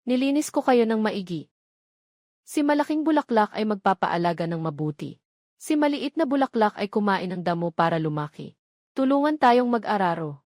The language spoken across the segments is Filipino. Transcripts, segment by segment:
Nilinis ko kayo ng maigi. Si malaking bulaklak ay magpapaalaga ng mabuti. Si maliit na bulaklak ay kumain ng damo para lumaki. Tulungan tayong mag-araro.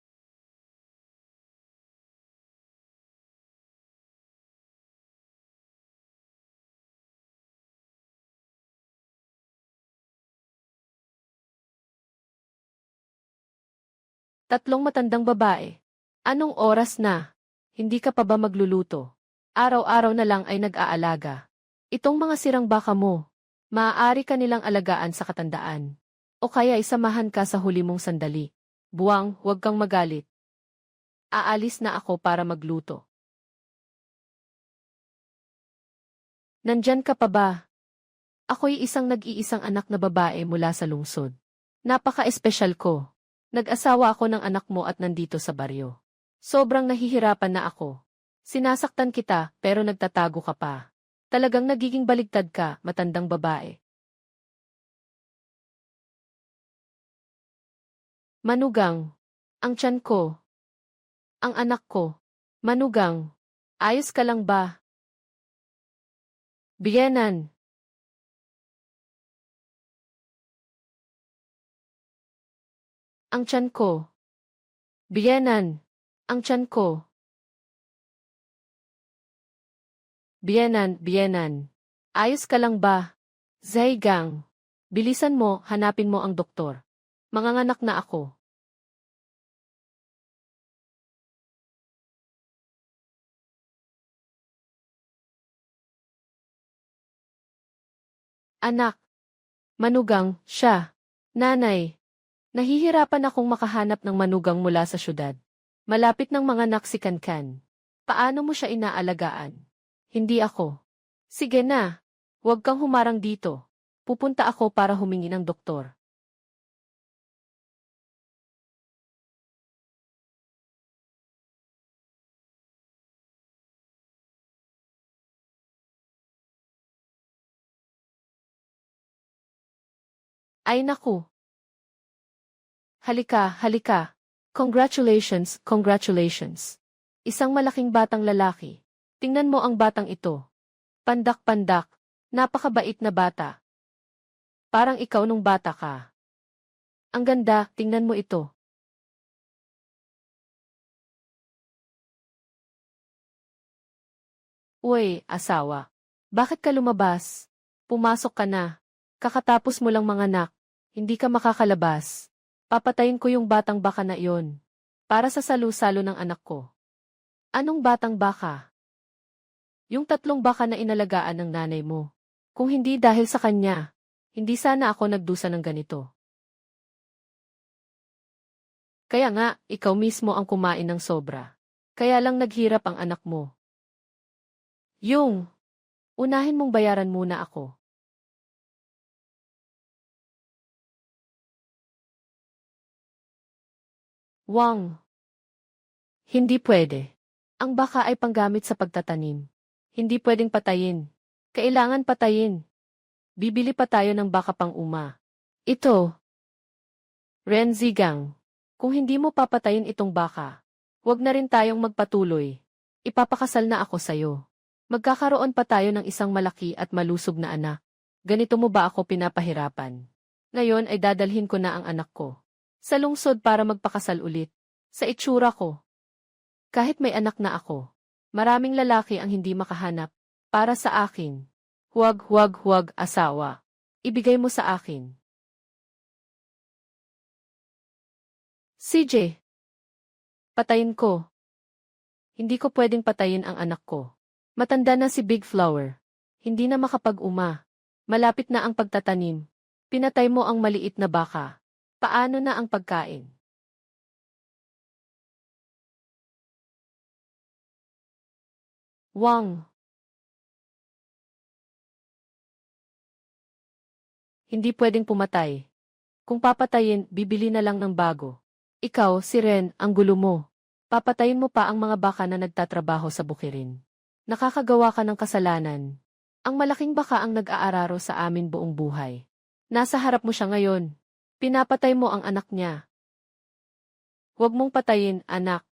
Tatlong matandang babae. Anong oras na? Hindi ka pa ba magluluto? Araw-araw na lang ay nag-aalaga. Itong mga sirang baka mo, maaari ka nilang alagaan sa katandaan. O kaya isamahan ka sa huli mong sandali. Buwang, huwag kang magalit. Aalis na ako para magluto. Nandyan ka pa ba? Ako'y isang nag-iisang anak na babae mula sa lungsod. Napaka-espesyal ko. Nag-asawa ako ng anak mo at nandito sa baryo. Sobrang nahihirapan na ako. Sinasaktan kita pero nagtatago ka pa. Talagang nagiging baligtad ka, matandang babae. Manugang. Ang tiyan ko. Ang anak ko. Manugang. Ayos ka lang ba? Biyenan. Ang tiyan ko. Biyenan. Ang tiyan ko. Biyenan, biyenan. Ayos ka lang ba? Zaigang. Bilisan mo, hanapin mo ang doktor. Manganganak na ako. Anak. Manugang, siya. Nanay. Nahihirapan akong makahanap ng manugang mula sa syudad. Malapit ng mga anak si Kankan. Paano mo siya inaalagaan? Hindi ako. Sige na. Huwag kang humarang dito. Pupunta ako para humingi ng doktor. Ay naku. Halika, halika. Congratulations, congratulations. Isang malaking batang lalaki. Tingnan mo ang batang ito. Pandak-pandak. Napakabait na bata. Parang ikaw nung bata ka. Ang ganda, tingnan mo ito. Uy, asawa. Bakit ka lumabas? Pumasok ka na. Kakatapos mo lang manganak. Hindi ka makakalabas. Papatayin ko yung batang baka na iyon. Para sa salu-salo ng anak ko. Anong batang baka? Yung tatlong baka na inalagaan ng nanay mo. Kung hindi dahil sa kanya, hindi sana ako nagdusa ng ganito. Kaya nga, ikaw mismo ang kumain ng sobra. Kaya lang naghirap ang anak mo. Unahin mong bayaran muna ako. Wang. Hindi pwede. Ang baka ay panggamit sa pagtatanim. Hindi pwedeng patayin. Kailangan patayin. Bibili pa tayo ng baka pang uma. Ito. Renzigang. Kung hindi mo papatayin itong baka, huwag na rin tayong magpatuloy. Ipapakasal na ako sa'yo. Magkakaroon pa tayo ng isang malaki at malusog na anak. Ganito mo ba ako pinapahirapan? Ngayon ay dadalhin ko na ang anak ko sa lungsod para magpakasal ulit. Sa itsura ko. Kahit may anak na ako, maraming lalaki ang hindi makahanap. Para sa akin. Huwag, asawa. Ibigay mo sa akin. CJ. Patayin ko. Hindi ko pwedeng patayin ang anak ko. Matanda na si Big Flower. Hindi na makapag-uma. Malapit na ang pagtatanim. Pinatay mo ang maliit na baka. Paano na ang pagkain? Wang. Hindi pwedeng pumatay. Kung papatayin, bibili na lang ng bago. Ikaw, si Ren, ang gulo mo. Papatayin mo pa ang mga baka na nagtatrabaho sa bukirin. Nakakagawa ka ng kasalanan. Ang malaking baka ang nag-aararo sa amin buong buhay. Nasa harap mo siya ngayon. Pinapatay mo ang anak niya. Huwag mong patayin, anak.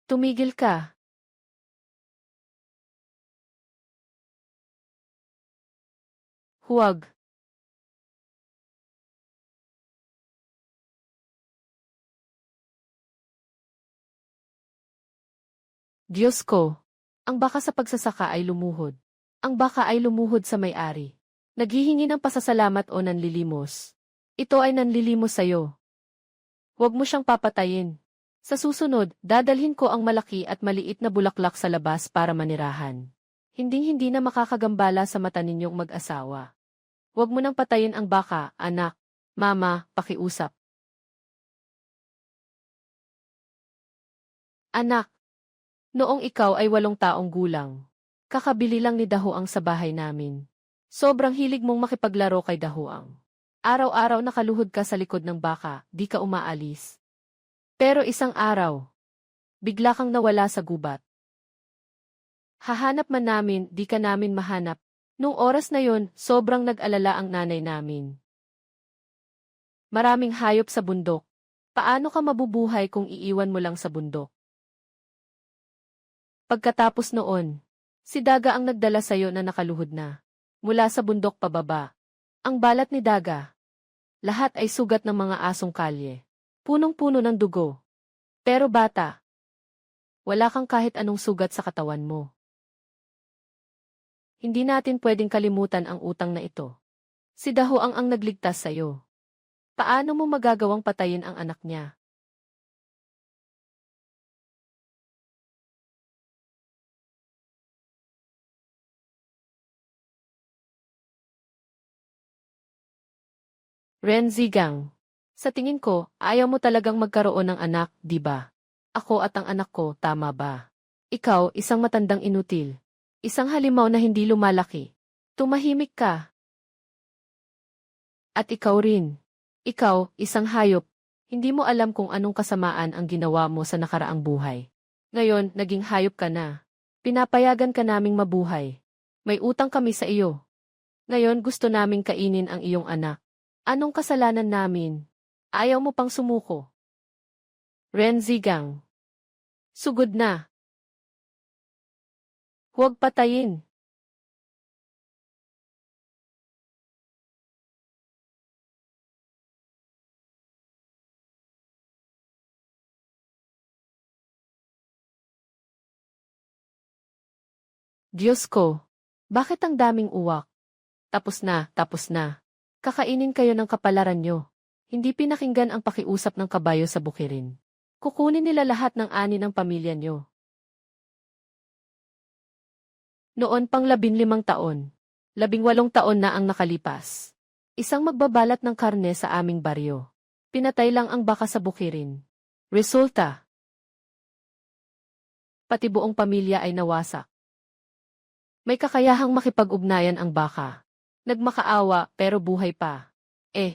Tumigil ka. Huwag. Diyos ko. Ang baka sa pagsasaka ay lumuhod. Ang baka ay lumuhod sa may-ari. Naghihingi ng pasasalamat o nanlilimos. Ito ay nanlilimos sa'yo. Huwag mo siyang papatayin. Sa susunod, dadalhin ko ang malaki at maliit na bulaklak sa labas para manirahan. Hinding-hindi na makakagambala sa mata ninyong mag-asawa. Huwag mo nang patayin ang baka, anak. Mama, pakiusap. Anak, noong ikaw ay 8 taong gulang, kakabili lang ni Dahuang sa bahay namin. Sobrang hilig mong makipaglaro kay Dahuang. Araw-araw nakaluhod ka sa likod ng baka, di ka umaalis. Pero isang araw, bigla kang nawala sa gubat. Hahanap man namin, di ka namin mahanap. Nung oras na yon, sobrang nag-alala ang nanay namin. Maraming hayop sa bundok. Paano ka mabubuhay kung iiwan mo lang sa bundok? Pagkatapos noon, si Daga ang nagdala sa'yo na nakaluhod na. Mula sa bundok pababa. Ang balat ni Daga. Lahat ay sugat ng mga asong kalye. Punong-puno ng dugo. Pero bata, wala kang kahit anong sugat sa katawan mo. Hindi natin pwedeng kalimutan ang utang na ito. Si Dahuang ang nagligtas sa'yo. Paano mo magagawang patayin ang anak niya? Renzigang, sa tingin ko, ayaw mo talagang magkaroon ng anak, di ba? Ako at ang anak ko, tama ba? Ikaw, isang matandang inutil. Isang halimaw na hindi lumalaki. Tumahimik ka. At ikaw rin. Ikaw, isang hayop. Hindi mo alam kung anong kasamaan ang ginawa mo sa nakaraang buhay. Ngayon, naging hayop ka na. Pinapayagan ka naming mabuhay. May utang kami sa iyo. Ngayon gusto naming kainin ang iyong anak. Anong kasalanan namin? Ayaw mo pang sumuko. Renzigang. Sugod na. Huwag patayin. Diyos ko. Bakit ang daming uwak? Tapos na, tapos na. Kakainin kayo ng kapalaran nyo. Hindi pinakinggan ang pakiusap ng kabayo sa bukirin. Kukunin nila lahat ng ani ng pamilya nyo. Noon pang 15 taon. 18 taon na ang nakalipas. Isang magbabalat ng karne sa aming baryo. Pinatay lang ang baka sa bukirin. Resulta. Pati buong pamilya ay nawasak. May kakayahang makipag-ugnayan ang baka. Nagmakaawa pero buhay pa.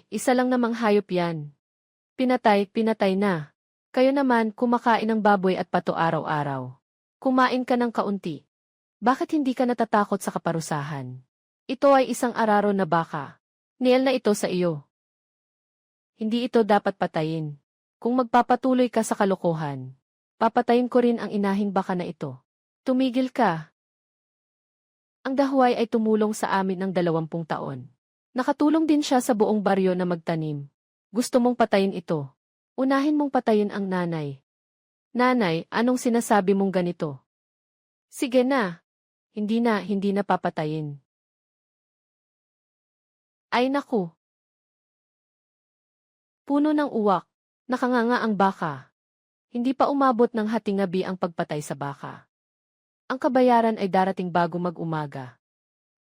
Isa lang namang hayop yan. Pinatay, pinatay na. Kayo naman kumakain ng baboy at pato araw-araw. Kumain ka ng kaunti. Bakit hindi ka natatakot sa kaparusahan? Ito ay isang araro na baka. Niyel na ito sa iyo. Hindi ito dapat patayin. Kung magpapatuloy ka sa kalokohan, papatayin ko rin ang inahing baka na ito. Tumigil ka. Ang dahuay ay tumulong sa amin ng 20 taon. Nakatulong din siya sa buong baryo na magtanim. Gusto mong patayin ito. Unahin mong patayin ang nanay. Nanay, anong sinasabi mong ganito? Sige na. Hindi na papatayin. Ay naku. Puno ng uwak. Nakanganga ang baka. Hindi pa umabot ng hating gabi ang pagpatay sa baka. Ang kabayaran ay darating bago mag-umaga.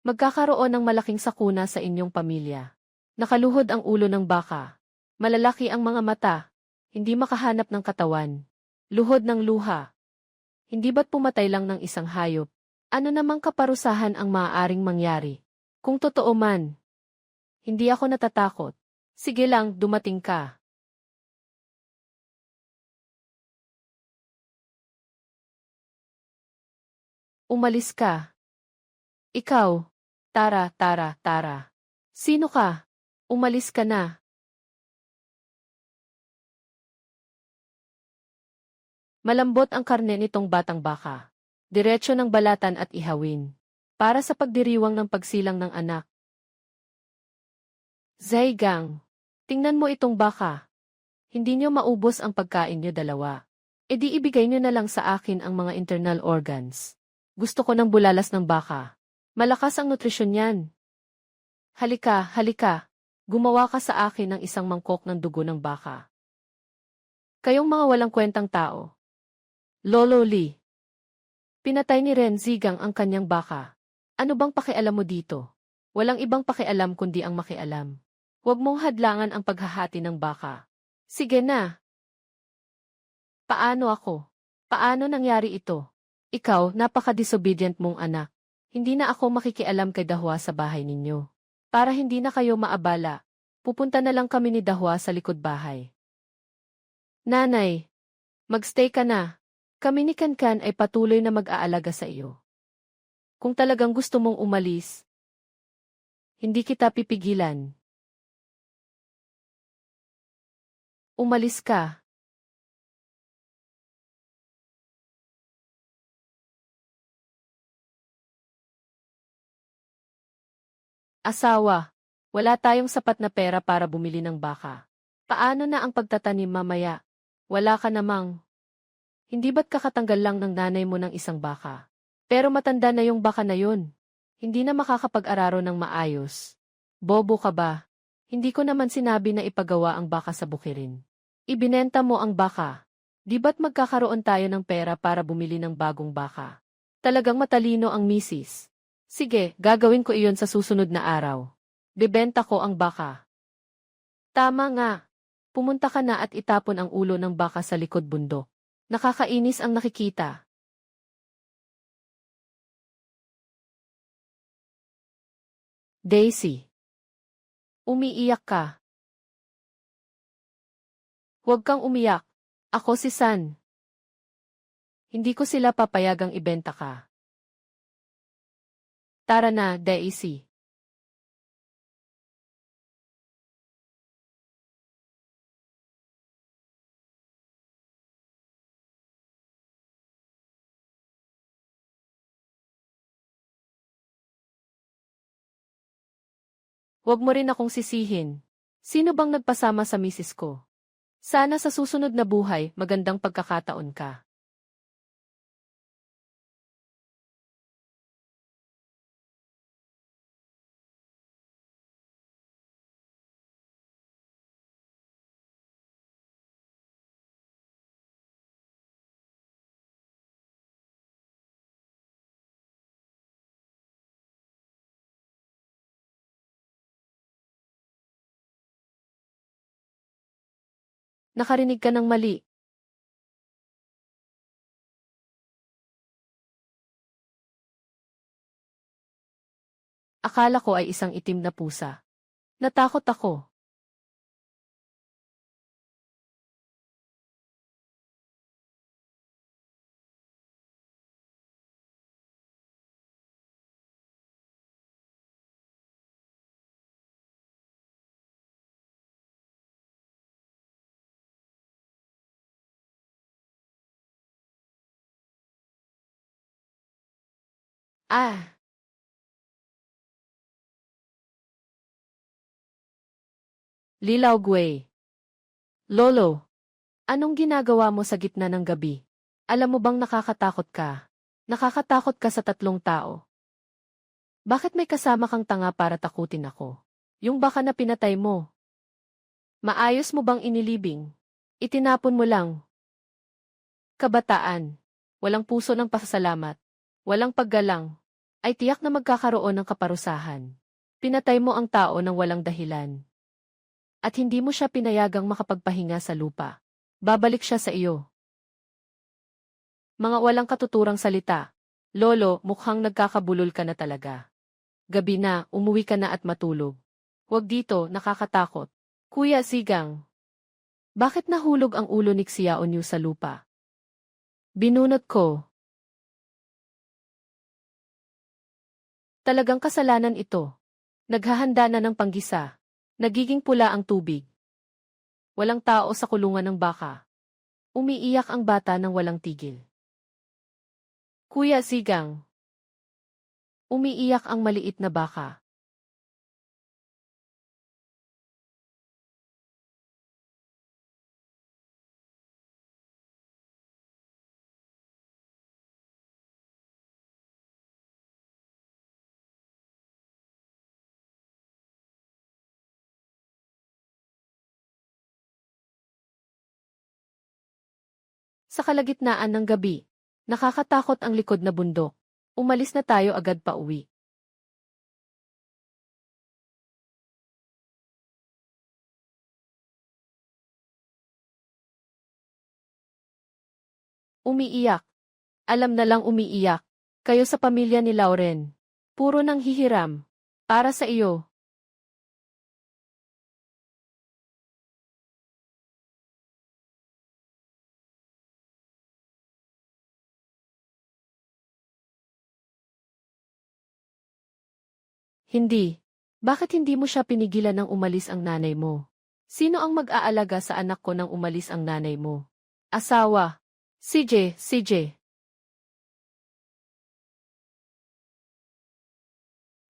Magkakaroon ng malaking sakuna sa inyong pamilya. Nakaluhod ang ulo ng baka. Malalaki ang mga mata. Hindi makahanap ng katawan. Luhod ng luha. Hindi ba't pumatay lang ng isang hayop? Ano namang kaparusahan ang maaaring mangyari? Kung totoo man. Hindi ako natatakot. Sige lang, dumating ka. Umalis ka. Ikaw. Tara, tara, tara. Sino ka? Umalis ka na. Malambot ang karne nitong batang baka. Diretso ng balatan at ihawin. Para sa pagdiriwang ng pagsilang ng anak. Zaigang, tingnan mo itong baka. Hindi niyo maubos ang pagkain niyo dalawa. E di ibigay niyo na lang sa akin ang mga internal organs. Gusto ko ng bulalas ng baka. Malakas ang nutrisyon niyan. Halika, halika. Gumawa ka sa akin ng isang mangkok ng dugo ng baka. Kayong mga walang kwentang tao. Lolo Lee. Pinatay ni Ren Zigang ang kanyang baka. Ano bang pakialam mo dito? Walang ibang pakialam kundi ang makialam. Huwag mong hadlangan ang paghahati ng baka. Sige na. Paano ako? Paano nangyari ito? Ikaw, napaka-disobedient mong anak. Hindi na ako makikialam kay Dahua sa bahay ninyo. Para hindi na kayo maabala, pupunta na lang kami ni Dahua sa likod bahay. Nanay, magstay ka na. Kami ni Kankan ay patuloy na mag-aalaga sa iyo. Kung talagang gusto mong umalis, hindi kita pipigilan. Umalis ka. Asawa, wala tayong sapat na pera para bumili ng baka. Paano na ang pagtatanim mamaya? Wala ka namang. Hindi ba't kakatanggal lang ng nanay mo ng isang baka? Pero matanda na yung baka na yun. Hindi na makakapag-araro ng maayos. Bobo ka ba? Hindi ko naman sinabi na ipagawa ang baka sa bukirin. Ibinenta mo ang baka. Di ba't magkakaroon tayo ng pera para bumili ng bagong baka? Talagang matalino ang misis. Sige, gagawin ko iyon sa susunod na araw. Bebenta ko ang baka. Tama nga. Pumunta ka na at itapon ang ulo ng baka sa likod bundok. Nakakainis ang nakikita. Daisy. Umiiyak ka. Huwag kang umiyak. Ako si San. Hindi ko sila papayagang ibenta ka. Tara na, Daisy. Huwag mo rin akong sisihin. Sino bang nagpasama sa misis ko? Sana sa susunod na buhay, magandang pagkakataon ka. Nakarinig ka ng mali. Akala ko ay isang itim na pusa. Natakot ako. Ah, Lilaw Gui. Lolo, anong ginagawa mo sa gitna ng gabi? Alam mo bang nakakatakot ka? Nakakatakot ka sa tatlong tao. Bakit may kasama kang tanga para takutin ako? Yung baka na pinatay mo. Maayos mo bang inilibing? Itinapon mo lang. Kabataan. Walang puso ng pasasalamat. Walang paggalang. Ay tiyak na magkakaroon ng kaparusahan. Pinatay mo ang tao ng walang dahilan. At hindi mo siya pinayagang makapagpahinga sa lupa. Babalik siya sa iyo. Mga walang katuturang salita. Lolo, mukhang nagkakabulol ka na talaga. Gabi na, umuwi ka na at matulog. Huwag dito, nakakatakot. Kuya Sigang. Bakit nahulog ang ulo ni Xiao Niu sa lupa? Binunot ko. Talagang kasalanan ito. Naghahanda na ng panggisa. Nagiging pula ang tubig. Walang tao sa kulungan ng baka. Umiiyak ang bata ng walang tigil. Kuya Sigang. Umiiyak ang maliit na baka. Sa kalagitnaan ng gabi, nakakatakot ang likod na bundok. Umalis na tayo agad pa uwi. Umiiyak. Alam na lang umiiyak. Kayo sa pamilya ni Lauren. Puro nang hihiram. Para sa iyo. Hindi. Bakit hindi mo siya pinigilan ng umalis ang nanay mo? Sino ang mag-aalaga sa anak ko nang umalis ang nanay mo? Asawa. CJ.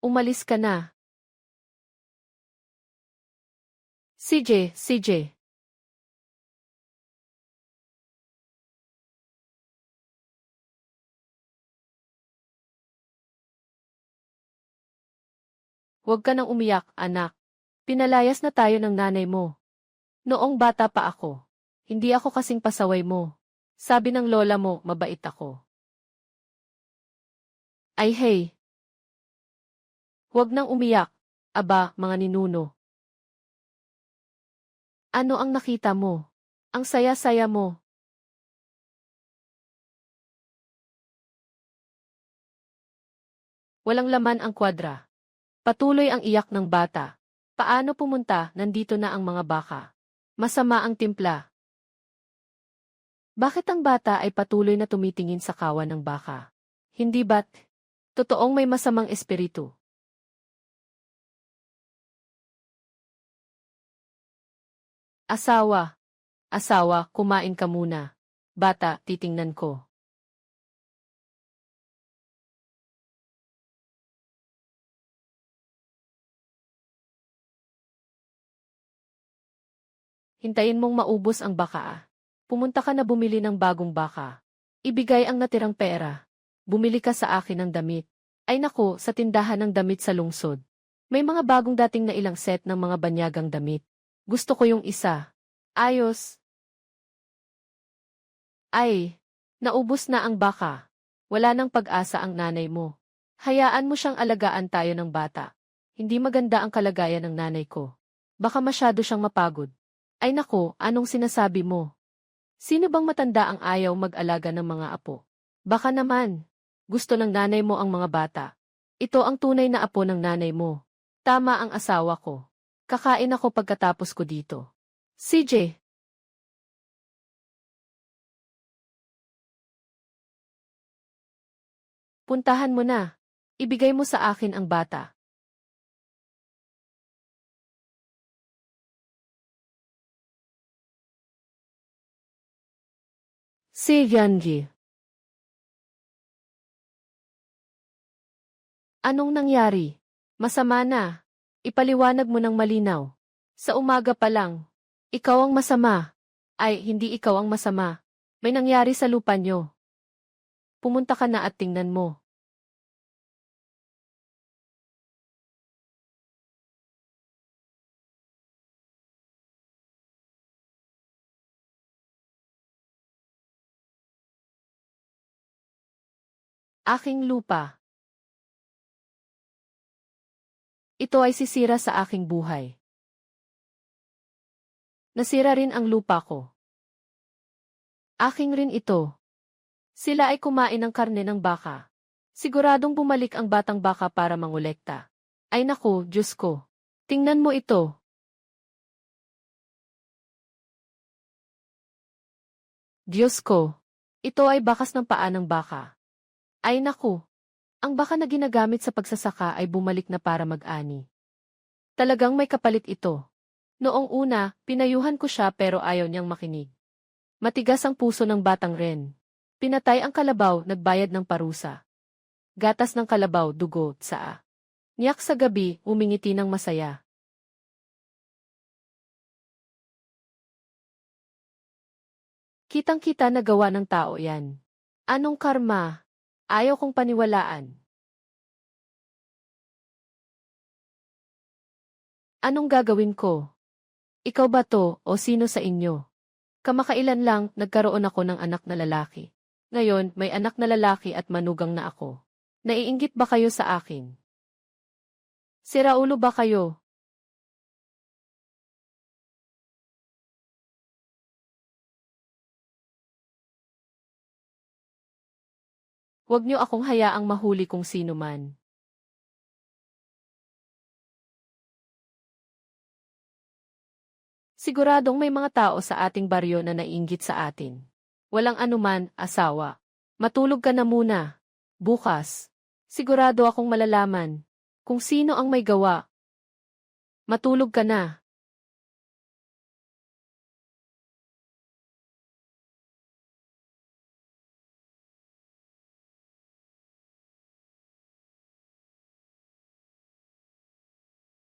Umalis ka na. CJ. Huwag ka nang umiyak, anak. Pinalayas na tayo ng nanay mo. Noong bata pa ako. Hindi ako kasing pasaway mo. Sabi ng lola mo, mabait ako. Ay hey. Huwag nang umiyak. Aba, mga ninuno. Ano ang nakita mo? Ang saya-saya mo. Walang laman ang kwadra. Patuloy ang iyak ng bata. Paano pumunta, nandito na ang mga baka. Masama ang timpla. Bakit ang bata ay patuloy na tumitingin sa kawan ng baka? Hindi ba't? Totoong may masamang espiritu. Asawa, kumain ka muna. Bata, titingnan ko. Hintayin mong maubos ang baka ah. Pumunta ka na bumili ng bagong baka. Ibigay ang natirang pera. Bumili ka sa akin ng damit. Ay nako, sa tindahan ng damit sa lungsod. May mga bagong dating na ilang set ng mga banyagang damit. Gusto ko yung isa. Ayos. Ay, naubos na ang baka. Wala nang pag-asa ang nanay mo. Hayaan mo siyang alagaan tayo ng bata. Hindi maganda ang kalagayan ng nanay ko. Baka masyado siyang mapagod. Ay nako, anong sinasabi mo? Sino bang matanda ang ayaw mag-alaga ng mga apo? Baka naman. Gusto ng nanay mo ang mga bata. Ito ang tunay na apo ng nanay mo. Tama ang asawa ko. Kakain ako pagkatapos ko dito. CJ. Puntahan mo na. Ibigay mo sa akin ang bata. Si Yanji. Anong nangyari? Masama na. Ipaliwanag mo ng malinaw. Sa umaga pa lang. Ikaw ang masama. Ay, hindi ikaw ang masama. May nangyari sa lupa nyo. Pumunta ka na at tingnan mo. Aking lupa. Ito ay sisira sa aking buhay. Nasira rin ang lupa ko. Aking rin ito. Sila ay kumain ng karne ng baka. Siguradong bumalik ang batang baka para mangolekta. Ay naku, Diyos ko. Tingnan mo ito. Diyos ko. Ito ay bakas ng paa ng baka. Ay naku. Ang baka na ginagamit sa pagsasaka ay bumalik na para mag-ani. Talagang may kapalit ito. Noong una, pinayuhan ko siya pero ayaw niyang makinig. Matigas ang puso ng batang Ren. Pinatay ang kalabaw, nagbayad ng parusa. Gatas ng kalabaw, dugo, tsaa. Niyak sa gabi, umingiti ng masaya. Kitang-kita na gawa ng tao yan. Anong karma? Ayaw kong paniwalaan. Anong gagawin ko? Ikaw ba to, o sino sa inyo? Kamakailan lang, nagkaroon ako ng anak na lalaki. Ngayon, may anak na lalaki at manugang na ako. Naiinggit ba kayo sa akin? Siraulo ba kayo? Huwag niyo akong hayaang mahuli kung sino man. Siguradong may mga tao sa ating baryo na naiinggit sa atin. Walang anuman, asawa. Matulog ka na muna. Bukas. Sigurado akong malalaman kung sino ang may gawa. Matulog ka na.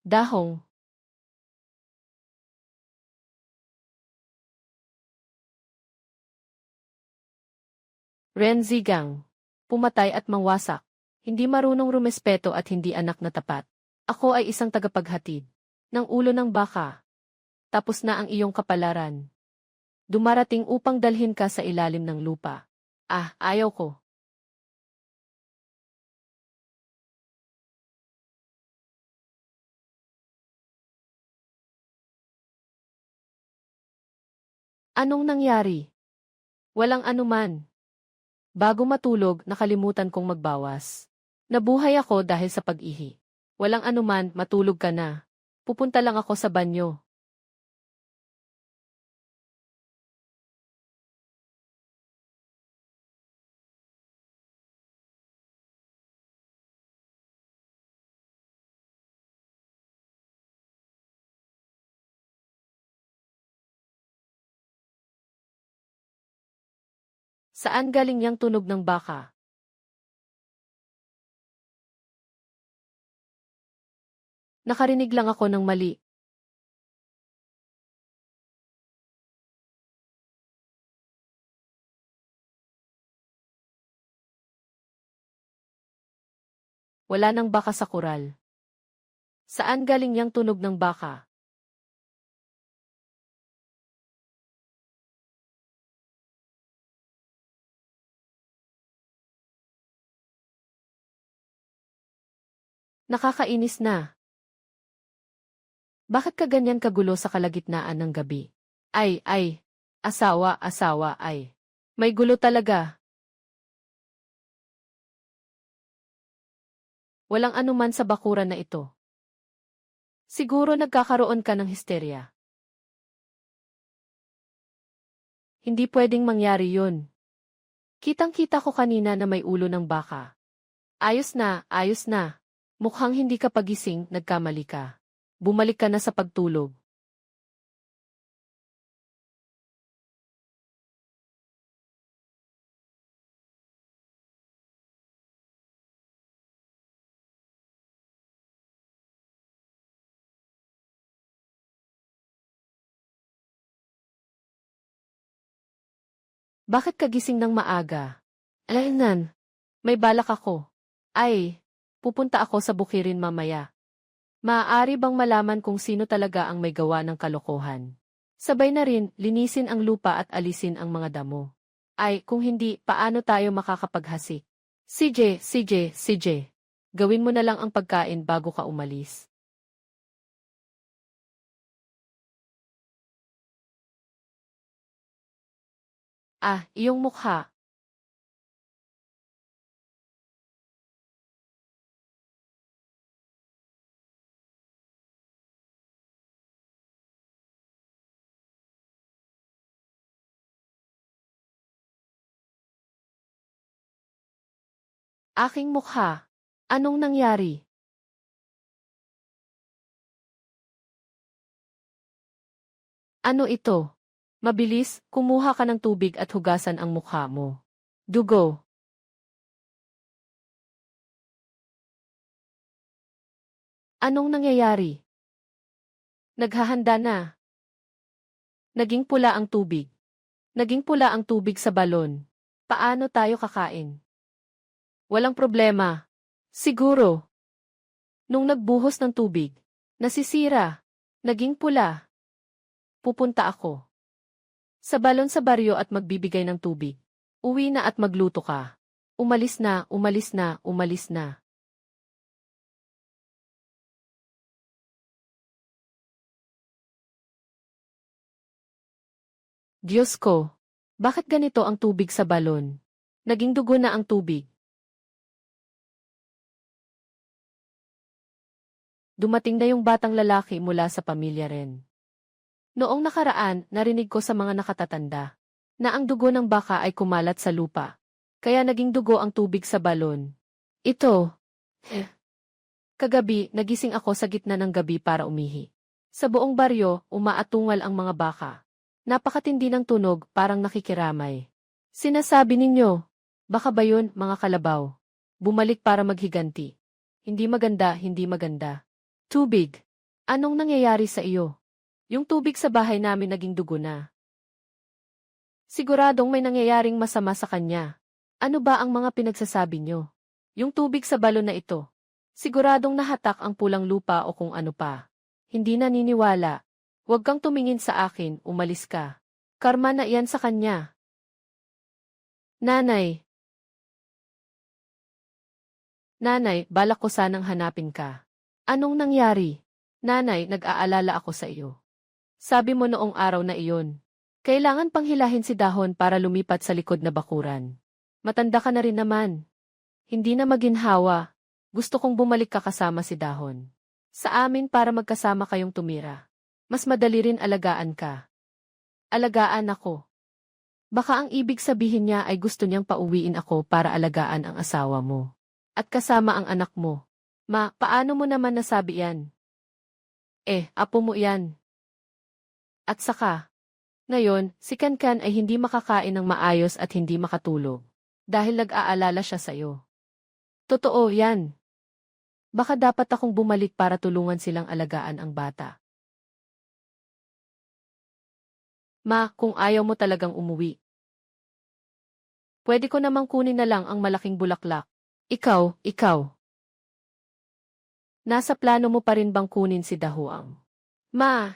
Dahong. Renzigang. Pumatay at mangwasak. Hindi marunong rumespeto at hindi anak na tapat. Ako ay isang tagapaghatid ng ulo ng baka. Tapos na ang iyong kapalaran. Dumarating upang dalhin ka sa ilalim ng lupa. Ah, ayaw ko. Anong nangyari? Walang anuman. Bago matulog, nakalimutan kong magbawas. Nabuhay ako dahil sa pag-ihi. Walang anuman, matulog ka na. Pupunta lang ako sa banyo. Saan galing yang tunog ng baka? Nakarinig lang ako ng mali. Wala nang baka sa kural. Saan galing yang tunog ng baka? Nakakainis na. Bakit ka ganyan kagulo sa kalagitnaan ng gabi? Ay, asawa, ay. May gulo talaga. Walang anuman sa bakuran na ito. Siguro nagkakaroon ka ng histerya. Hindi pwedeng mangyari yun. Kitang-kita ko kanina na may ulo ng baka. Ayos na, ayos na. Mukhang hindi ka pagising, nagkamali ka. Bumalik ka na sa pagtulog. Bakit ka gising ng maaga? Alaynan, may balak ako. Ay, pupunta ako sa bukirin mamaya. Maaari bang malaman kung sino talaga ang may gawa ng kalokohan? Sabay na rin, linisin ang lupa at alisin ang mga damo. Ay, kung hindi, paano tayo makakapaghasik? CJ. Gawin mo na lang ang pagkain bago ka umalis. Ah, iyong mukha. Aking mukha. Anong nangyari? Ano ito? Mabilis, kumuha ka ng tubig at hugasan ang mukha mo. Dugo. Anong nangyayari? Naghahanda na. Naging pula ang tubig. Naging pula ang tubig sa balon. Paano tayo kakain? Walang problema. Siguro. Nung nagbuhos ng tubig, nasisira. Naging pula. Pupunta ako sa balon sa baryo at magbibigay ng tubig. Uwi na at magluto ka. Umalis na, umalis na, umalis na. Diyos ko, bakit ganito ang tubig sa balon? Naging dugo na ang tubig. Dumating na yung batang lalaki mula sa pamilya rin. Noong nakaraan, narinig ko sa mga nakatatanda na ang dugo ng baka ay kumalat sa lupa. Kaya naging dugo ang tubig sa balon. Ito. Kagabi, nagising ako sa gitna ng gabi para umihi. Sa buong baryo, umaatungal ang mga baka. Napakatindi ng tunog, parang nakikiramay. Sinasabi ninyo, baka ba yun, mga kalabaw? Bumalik para maghiganti. Hindi maganda, hindi maganda. Tubig. Anong nangyayari sa iyo? Yung tubig sa bahay namin naging dugo na. Siguradong may nangyayaring masama sa kanya. Ano ba ang mga pinagsasabi nyo? Yung tubig sa balon na ito. Siguradong nahatak ang pulang lupa o kung ano pa. Hindi naniniwala. Huwag kang tumingin sa akin, umalis ka. Karma na iyan sa kanya. Nanay. Nanay, balak ko sanang hanapin ka. Anong nangyari? Nanay, nag-aalala ako sa iyo. Sabi mo noong araw na iyon. Kailangan pang hilahin si Dahon para lumipat sa likod na bakuran. Matanda ka na rin naman. Hindi na maginhawa. Gusto kong bumalik ka kasama si Dahon. Sa amin para magkasama kayong tumira. Mas madali rin alagaan ka. Alagaan ako. Baka ang ibig sabihin niya ay gusto niyang pauwiin ako para alagaan ang asawa mo. At kasama ang anak mo. Ma, paano mo naman nasabi yan? Apo mo yan. At saka, ngayon, si Kankan ay hindi makakain ng maayos at hindi makatulog. Dahil nag-aalala siya sa'yo. Totoo yan. Baka dapat akong bumalik para tulungan silang alagaan ang bata. Ma, kung ayaw mo talagang umuwi. Pwede ko namang kunin na lang ang malaking bulaklak. Ikaw. Nasa plano mo pa rin bang kunin si Dahuang? Ma,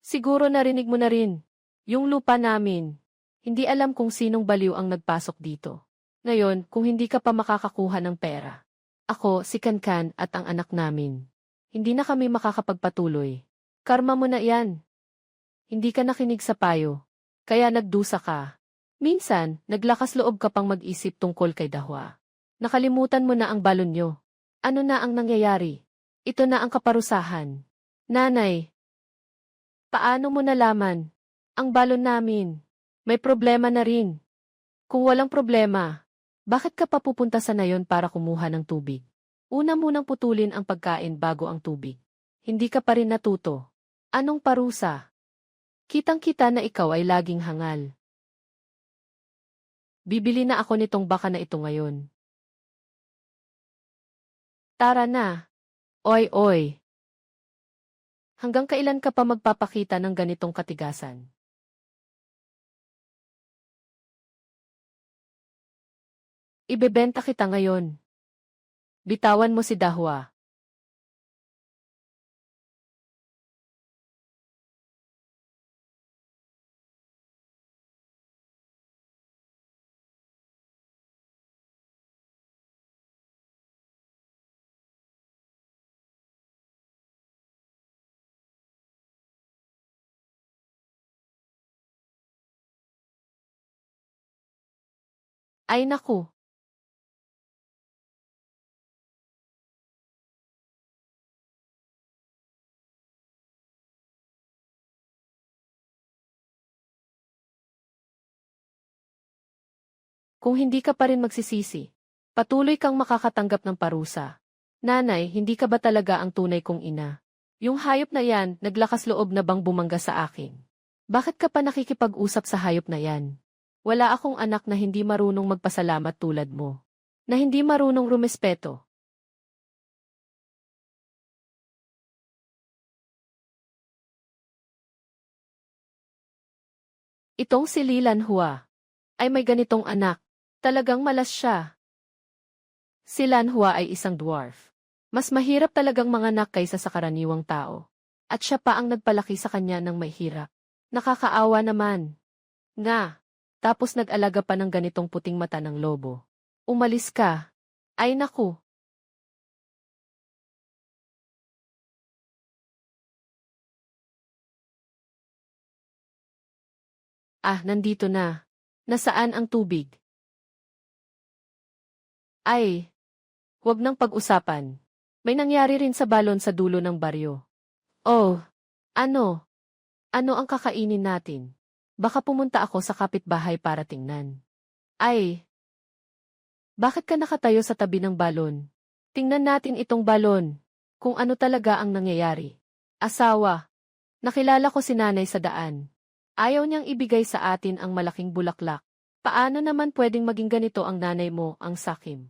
siguro narinig mo na rin. Yung lupa namin. Hindi alam kung sinong baliw ang nagpasok dito. Ngayon, kung hindi ka pa makakakuha ng pera. Ako, si Kankan at ang anak namin. Hindi na kami makakapagpatuloy. Karma mo na yan. Hindi ka nakinig sa payo. Kaya nagdusa ka. Minsan, naglakas loob ka pang mag-isip tungkol kay Dahua. Nakalimutan mo na ang balon nyo. Ano na ang nangyayari? Ito na ang kaparusahan. Nanay, paano mo nalaman? Ang balon namin. May problema na rin. Kung walang problema, bakit ka pa pupunta sa nayon para kumuha ng tubig? Una munang putulin ang pagkain bago ang tubig. Hindi ka pa rin natuto. Anong parusa? Kitang-kita na ikaw ay laging hangal. Bibili na ako nitong baka na ito ngayon. Tara na. Oy. Hanggang kailan ka pa magpapakita ng ganitong katigasan? Ibebenta kita ngayon. Bitawan mo si Dahua. Ay naku. Kung hindi ka pa rin magsisisi, patuloy kang makakatanggap ng parusa. Nanay, hindi ka ba talaga ang tunay kong ina? Yung hayop na yan, naglakas loob na bang bumangga sa akin? Bakit ka pa nakikipag-usap sa hayop na yan? Wala akong anak na hindi marunong magpasalamat tulad mo. Na hindi marunong rumespeto. Itong si Lilan Hua ay may ganitong anak. Talagang malas siya. Si Lan Hua ay isang dwarf. Mas mahirap talagang manganak kaysa sa karaniwang tao. At siya pa ang nagpalaki sa kanya ng may hirap. Nakakaawa naman. Nga. Tapos nag-alaga pa ng ganitong puting mata ng lobo. Umalis ka. Ay naku. Ah, nandito na. Nasaan ang tubig? Ay, huwag nang pag-usapan. May nangyari rin sa balon sa dulo ng baryo. Oh, ano? Ano ang kakainin natin? Baka pumunta ako sa kapitbahay para tingnan. Ay, bakit ka nakatayo sa tabi ng balon? Tingnan natin itong balon. Kung ano talaga ang nangyayari. Asawa. Nakilala ko si nanay sa daan. Ayaw niyang ibigay sa atin ang malaking bulaklak. Paano naman pwedeng maging ganito ang nanay mo, ang sakim?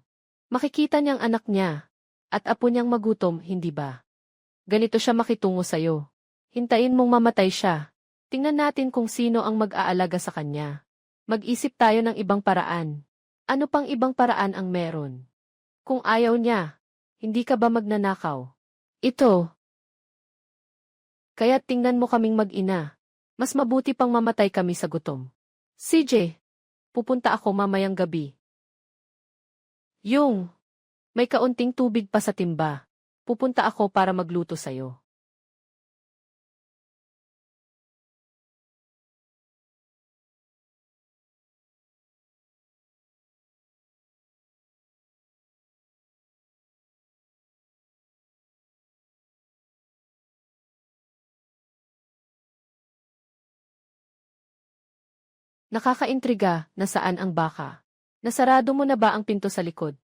Makikita niyang anak niya. At apo niyang magutom, hindi ba? Ganito siya makitungo sa'yo. Hintayin mong mamatay siya. Tingnan natin kung sino ang mag-aalaga sa kanya. Mag-isip tayo ng ibang paraan. Ano pang ibang paraan ang meron? Kung ayaw niya, hindi ka ba magnanakaw? Ito. Kaya tingnan mo kaming mag-ina. Mas mabuti pang mamatay kami sa gutom. CJ, pupunta ako mamayang gabi. Yung, may kaunting tubig pa sa timba. Pupunta ako para magluto sa'yo. Nakakaintriga, nasaan ang baka? Nasarado mo na ba ang pinto sa likod?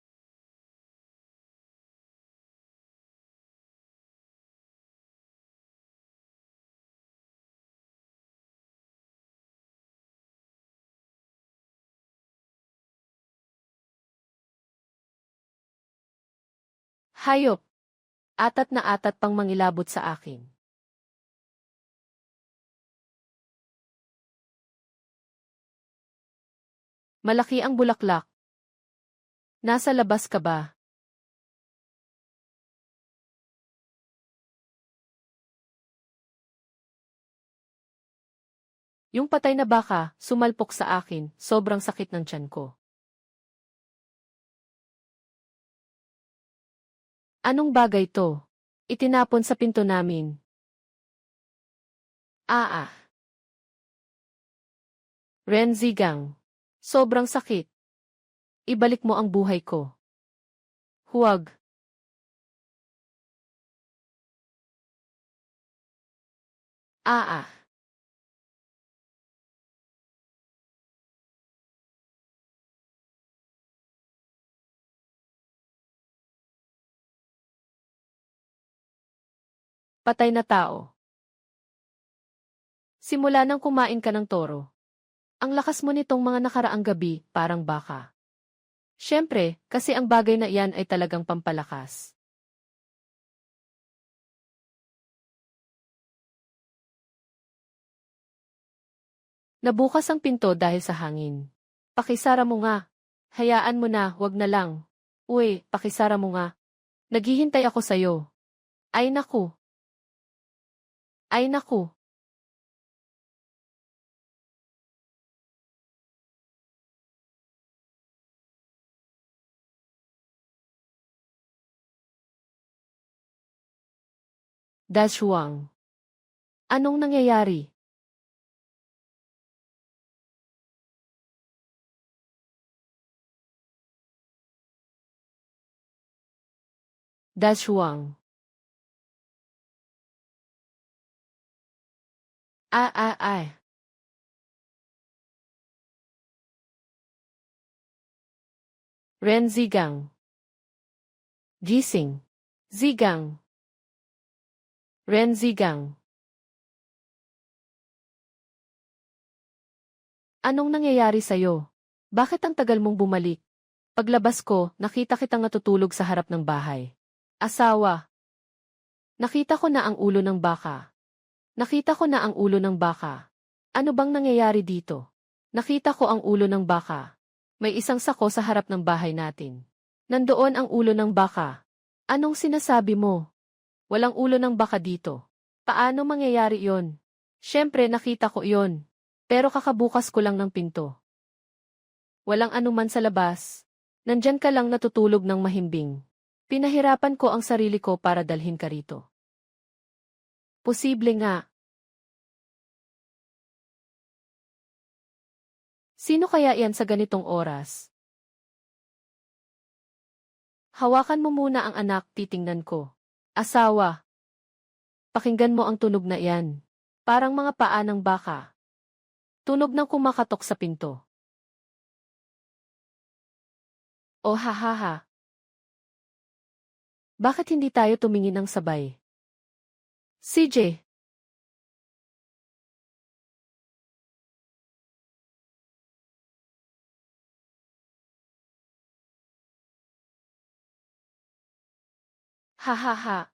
Hayop! Atat na atat pang mangilabot sa akin. Malaki ang bulaklak. Nasa labas ka ba? Yung patay na baka, sumalpok sa akin, sobrang sakit ng tiyan ko. Anong bagay to? Itinapon sa pinto namin. Ah. Renzigang. Sobrang sakit. Ibalik mo ang buhay ko. Huwag. Ah. Patay na tao. Simula nang kumain ka ng toro. Ang lakas mo nitong mga nakaraang gabi, parang baka. Siyempre, kasi ang bagay na iyan ay talagang pampalakas. Nabukas ang pinto dahil sa hangin. Pakisara mo nga. Hayaan mo na, wag na lang. Uy, pakisara mo nga. Naghihintay ako sa'yo. Ay naku. Ay naku. Dashuang. Anong nangyayari? Dashuang. Ay. Ren Zigang. Gising. Zigang. Ren Zigang. Anong nangyayari sa'yo? Bakit ang tagal mong bumalik? Paglabas ko, nakita kitang natutulog sa harap ng bahay. Asawa. Nakita ko na ang ulo ng baka. Nakita ko na ang ulo ng baka. Ano bang nangyayari dito? Nakita ko ang ulo ng baka. May isang sako sa harap ng bahay natin. Nandoon ang ulo ng baka. Anong sinasabi mo? Walang ulo ng baka dito. Paano mangyayari yon? Siyempre nakita ko yon. Pero kakabukas ko lang ng pinto. Walang anuman sa labas. Nandyan ka lang natutulog ng mahimbing. Pinahirapan ko ang sarili ko para dalhin ka rito. Posible nga. Sino kaya yan sa ganitong oras? Hawakan mo muna ang anak, titingnan ko. Asawa. Pakinggan mo ang tunog na iyan. Parang mga paa ng baka. Tunog ng kumakatok sa pinto. Oh hahaha. Bakit hindi tayo tumingin ng sabay? CJ. Hahaha.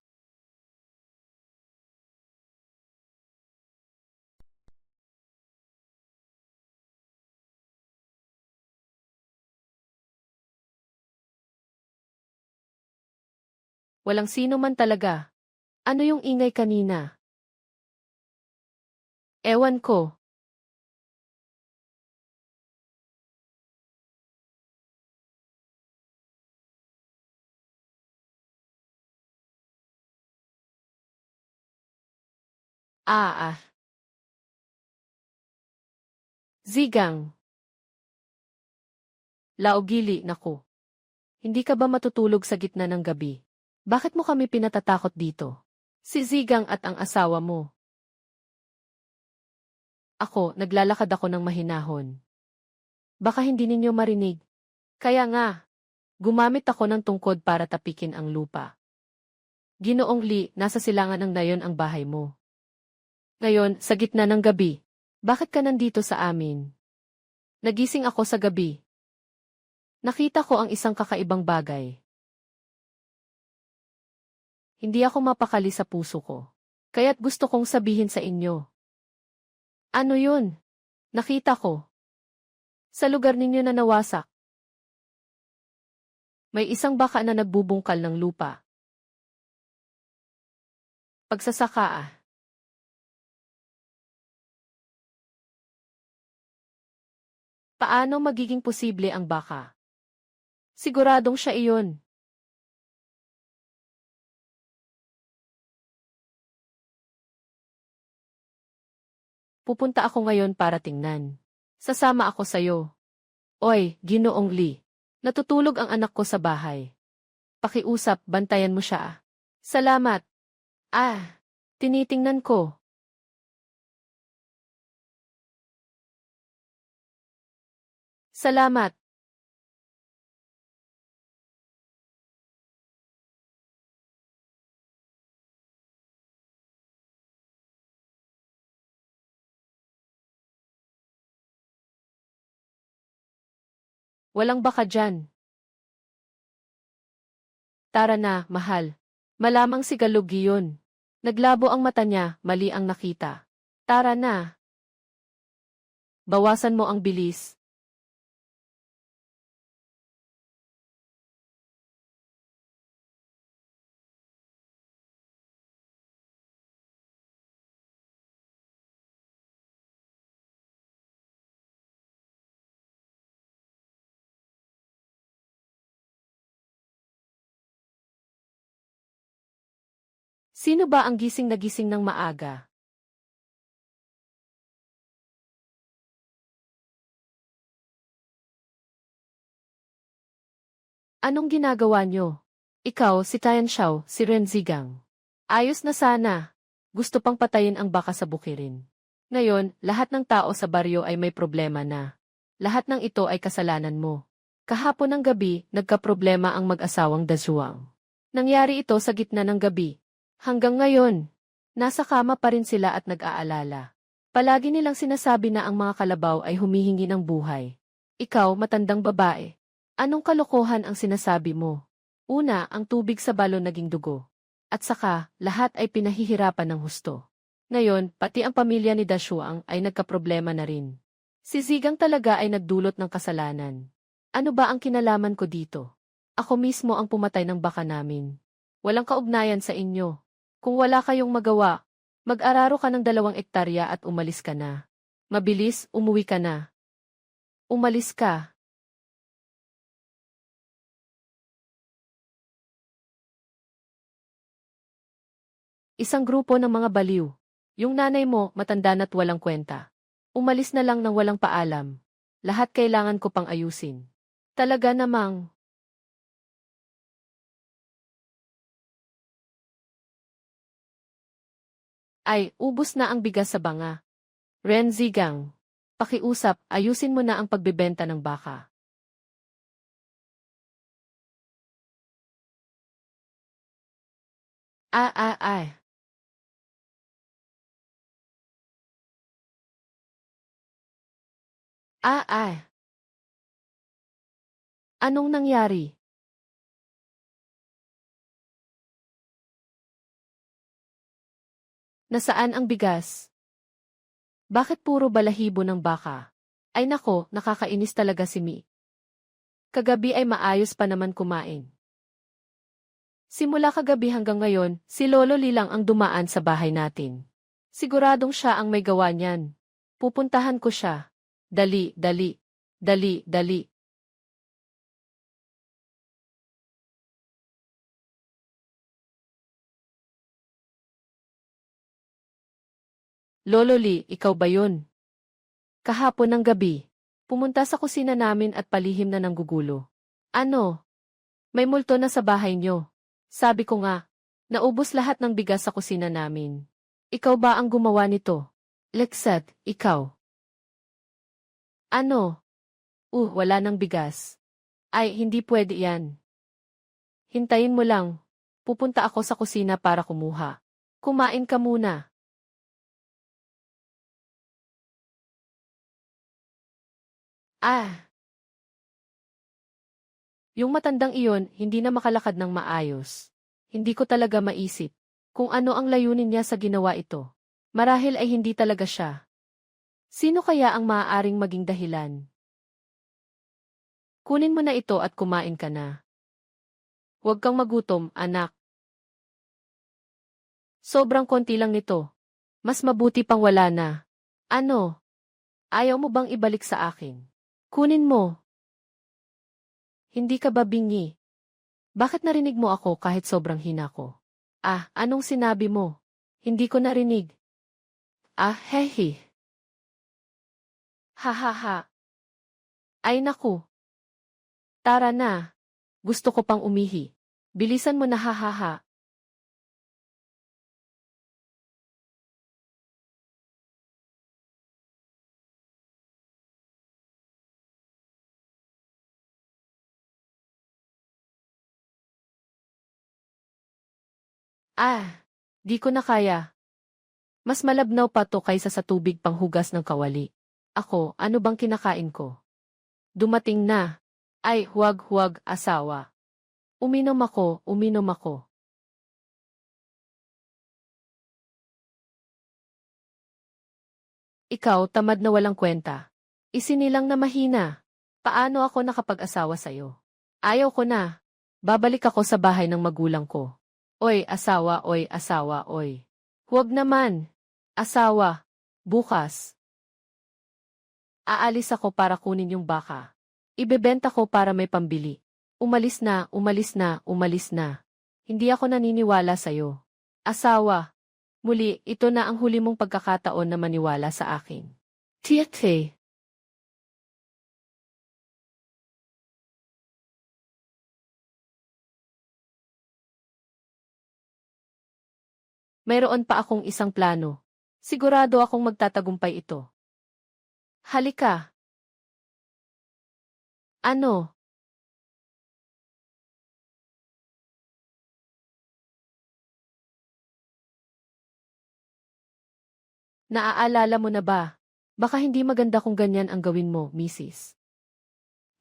Walang sino man talaga. Ano yung ingay kanina? Ewan ko. Ah. Zigang. Laogili, naku. Hindi ka ba matutulog sa gitna ng gabi? Bakit mo kami pinatatakot dito? Si Zigang at ang asawa mo. Ako, naglalakad ako ng mahinahon. Baka hindi ninyo marinig. Kaya nga, gumamit ako ng tungkod para tapikin ang lupa. Ginoong Lee, nasa silangan ng nayon ang bahay mo. Ngayon, sa gitna ng gabi, bakit ka nandito sa amin? Nagising ako sa gabi. Nakita ko ang isang kakaibang bagay. Hindi ako mapakali sa puso ko. Kaya't gusto kong sabihin sa inyo. Ano yun? Nakita ko. Sa lugar ninyo na nawasak. May isang baka na nagbubungkal ng lupa. Pagsasaka ah. Paano magiging posible ang baka? Siguradong siya iyon. Pupunta ako ngayon para tingnan. Sasama ako sayo. Oy, Ginoong Lee. Natutulog ang anak ko sa bahay. Pakiusap, bantayan mo siya ah. Salamat. Tinitingnan ko. Salamat. Walang baka dyan. Tara na, mahal. Malamang si Galugi yun. Naglabo ang mata niya, mali ang nakita. Tara na. Bawasan mo ang bilis. Sino ba ang gising na gising ng maaga? Anong ginagawa nyo? Ikaw, si Tian Xiao, si Ren Zigang. Ayos na sana. Gusto pang patayin ang baka sa bukirin. Ngayon, lahat ng tao sa baryo ay may problema na. Lahat ng ito ay kasalanan mo. Kahapon ng gabi, nagkaproblema ang mag-asawang Dazuang. Nangyari ito sa gitna ng gabi. Hanggang ngayon, nasa kama pa rin sila at nag-aalala. Palagi nilang sinasabi na ang mga kalabaw ay humihingi ng buhay. Ikaw, matandang babae. Anong kalokohan ang sinasabi mo? Una, ang tubig sa balon naging dugo. At saka, lahat ay pinahihirapan ng husto. Ngayon, pati ang pamilya ni Dashuang ay nagkaproblema na rin. Si Zigang talaga ay nagdulot ng kasalanan. Ano ba ang kinalaman ko dito? Ako mismo ang pumatay ng baka namin. Walang kaugnayan sa inyo. Kung wala kayong magawa, mag-araro ka ng 2 hektarya at umalis ka na. Mabilis, umuwi ka na. Umalis ka. Isang grupo ng mga baliw. Yung nanay mo, matanda na't walang kwenta. Umalis na lang ng walang paalam. Lahat kailangan ko pang ayusin. Talaga namang. Ay, ubos na ang bigas sa banga. Renzigang. Pakiusap, ayusin mo na ang pagbebenta ng baka. Ah, ah, ah. Ah, ah. Anong nangyari? Nasaan ang bigas? Bakit puro balahibo ng baka? Ay nako, nakakainis talaga si Mi. Kagabi ay maayos pa naman kumain. Simula kagabi hanggang ngayon, si Lolo Lilang ang dumaan sa bahay natin. Siguradong siya ang may gawa niyan. Pupuntahan ko siya. Dali, dali. Dali, dali. Lolo Li, ikaw ba yun? Kahapon ng gabi, pumunta sa kusina namin at palihim na nanggugulo. Ano? May multo na sa bahay niyo. Sabi ko nga, naubos lahat ng bigas sa kusina namin. Ikaw ba ang gumawa nito? Lexat, ikaw. Ano? Wala nang bigas. Ay, hindi pwede yan. Hintayin mo lang. Pupunta ako sa kusina para kumuha. Kumain ka muna. Ah, yung matandang iyon, hindi na makalakad ng maayos. Hindi ko talaga maisip kung ano ang layunin niya sa ginawa ito. Marahil ay hindi talaga siya. Sino kaya ang maaaring maging dahilan? Kunin mo na ito at kumain ka na. Huwag kang magutom, anak. Sobrang konti lang nito. Mas mabuti pang wala na. Ano? Ayaw mo bang ibalik sa akin? Kunin mo. Hindi ka ba bingi? Bakit narinig mo ako kahit sobrang hina ko? Ah, anong sinabi mo? Hindi ko narinig. Ah, hehe. Ha ha ha. Ay naku. Tara na. Gusto ko pang umihi. Bilisan mo na ha ha ha. Ah, di ko na kaya. Mas malabnaw pa to kaysa sa tubig panghugas ng kawali. Ako, ano bang kinakain ko? Dumating na. Ay, huwag, asawa. Uminom ako, uminom ako. Ikaw, tamad na walang kwenta. Isinilang na mahina. Paano ako nakapag-asawa sa'yo? Ayaw ko na. Babalik ako sa bahay ng magulang ko. Oy, asawa, oy, asawa, oy. Huwag naman. Asawa. Bukas. Aalis ako para kunin yung baka. Ibebenta ko para may pambili. Umalis na, umalis na, umalis na. Hindi ako naniniwala sa'yo. Asawa. Muli, ito na ang huli mong pagkakataon na maniwala sa akin. Tiate. Mayroon pa akong isang plano. Sigurado akong magtatagumpay ito. Halika. Ano? Naaalala mo na ba? Baka hindi maganda kung ganyan ang gawin mo, Mrs.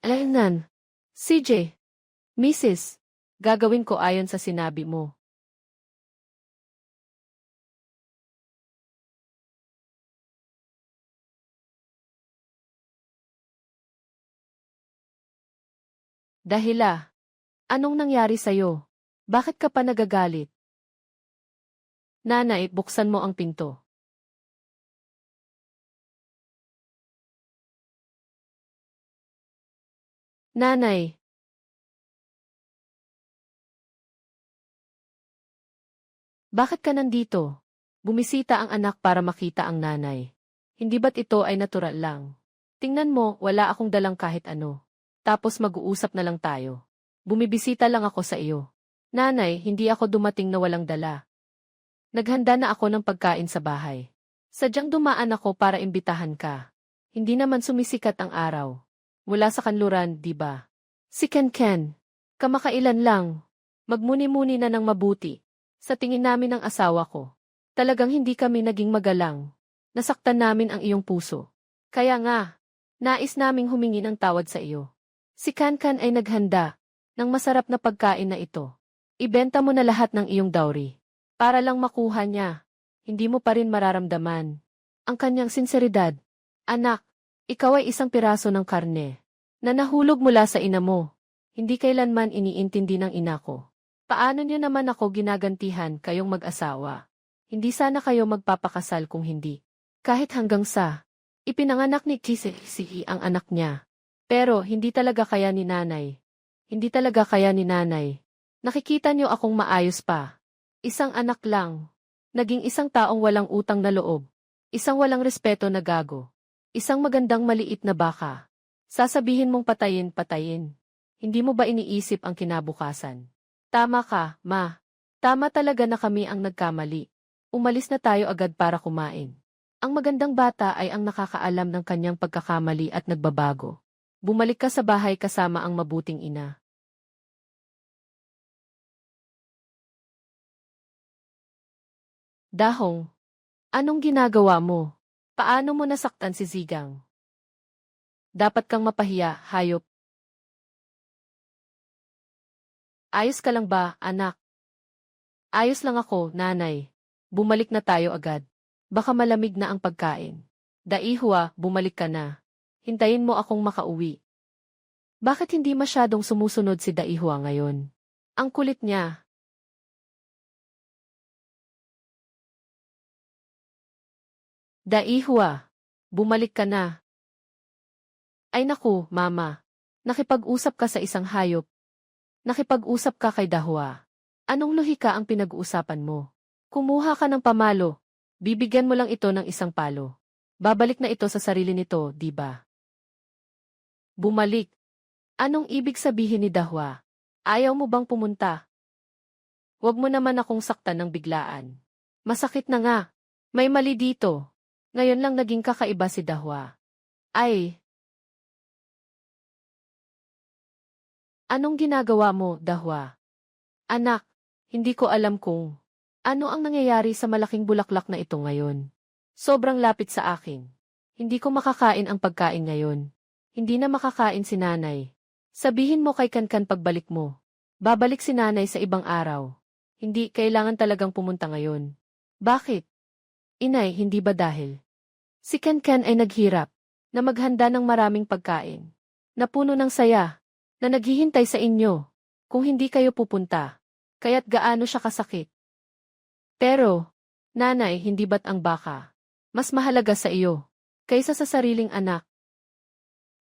Alaynan. CJ. Mrs. Gagawin ko ayon sa sinabi mo. Dahila. Anong nangyari sa'yo? Bakit ka pa nagagalit? Nanay, buksan mo ang pinto. Nanay. Bakit ka nandito? Bumisita ang anak para makita ang nanay. Hindi ba't ito ay natural lang? Tingnan mo, wala akong dalang kahit ano. Tapos mag-uusap na lang tayo. Bumibisita lang ako sa iyo. Nanay, hindi ako dumating na walang dala. Naghanda na ako ng pagkain sa bahay. Sadyang dumaan ako para imbitahan ka. Hindi naman sumisikat ang araw. Mula sa kanluran, di ba? Si Ken. Kamakailan lang. Magmuni-muni na ng mabuti. Sa tingin namin ng asawa ko. Talagang hindi kami naging magalang. Nasaktan namin ang iyong puso. Kaya nga, nais naming humingi ng tawad sa iyo. Si Ken ay naghanda ng masarap na pagkain na ito. Ibenta mo na lahat ng iyong dowry. Para lang makuha niya. Hindi mo pa rin mararamdaman ang kanyang sinseridad. Anak, ikaw ay isang piraso ng karne na nahulog mula sa ina mo. Hindi kailanman iniintindi ng ina ko. Paano niyo naman ako ginagantihan kayong mag-asawa? Hindi sana kayo magpapakasal kung hindi. Kahit hanggang sa ipinanganak ni Kisi ang anak niya. Pero hindi talaga kaya ni nanay. Hindi talaga kaya ni nanay. Nakikita niyo akong maayos pa. Isang anak lang. Naging isang taong walang utang na loob. Isang walang respeto na gago. Isang magandang maliit na baka. Sasabihin mong patayin. Hindi mo ba iniisip ang kinabukasan? Tama ka, ma. Tama talaga na kami ang nagkamali. Umalis na tayo agad para kumain. Ang magandang bata ay ang nakakaalam ng kanyang pagkakamali at nagbabago. Bumalik ka sa bahay kasama ang mabuting ina. Dahong, anong ginagawa mo? Paano mo nasaktan si Zigang? Dapat kang mapahiya, hayop. Ayos ka lang ba, anak? Ayos lang ako, nanay. Bumalik na tayo agad. Baka malamig na ang pagkain. Daihua, bumalik ka na. Hintayin mo akong makauwi. Bakit hindi masyadong sumusunod si Daihua ngayon? Ang kulit niya. Daihua, bumalik ka na. Ay naku, mama. Nakipag-usap ka sa isang hayop. Nakipag-usap ka kay Dahua. Anong lohika ang pinag-uusapan mo? Kumuha ka ng pamalo. Bibigyan mo lang ito ng isang palo. Babalik na ito sa sarili nito, di ba? Bumalik. Anong ibig sabihin ni Dahua? Ayaw mo bang pumunta? Huwag mo naman akong saktan ng biglaan. Masakit na nga. May mali dito. Ngayon lang naging kakaiba si Dahua. Ay! Anong ginagawa mo, Dahua? Anak, hindi ko alam kung ano ang nangyayari sa malaking bulaklak na ito ngayon. Sobrang lapit sa akin. Hindi ko makakain ang pagkain ngayon. Hindi na makakain si nanay. Sabihin mo kay Kankan pagbalik mo. Babalik si nanay sa ibang araw. Hindi kailangan talagang pumunta ngayon. Bakit? Inay, hindi ba dahil si Kankan ay naghirap na maghanda ng maraming pagkain, na puno ng saya, na naghihintay sa inyo, kung hindi kayo pupunta, kaya't gaano siya kasakit. Pero, nanay, hindi ba't ang baka mas mahalaga sa iyo kaysa sa sariling anak?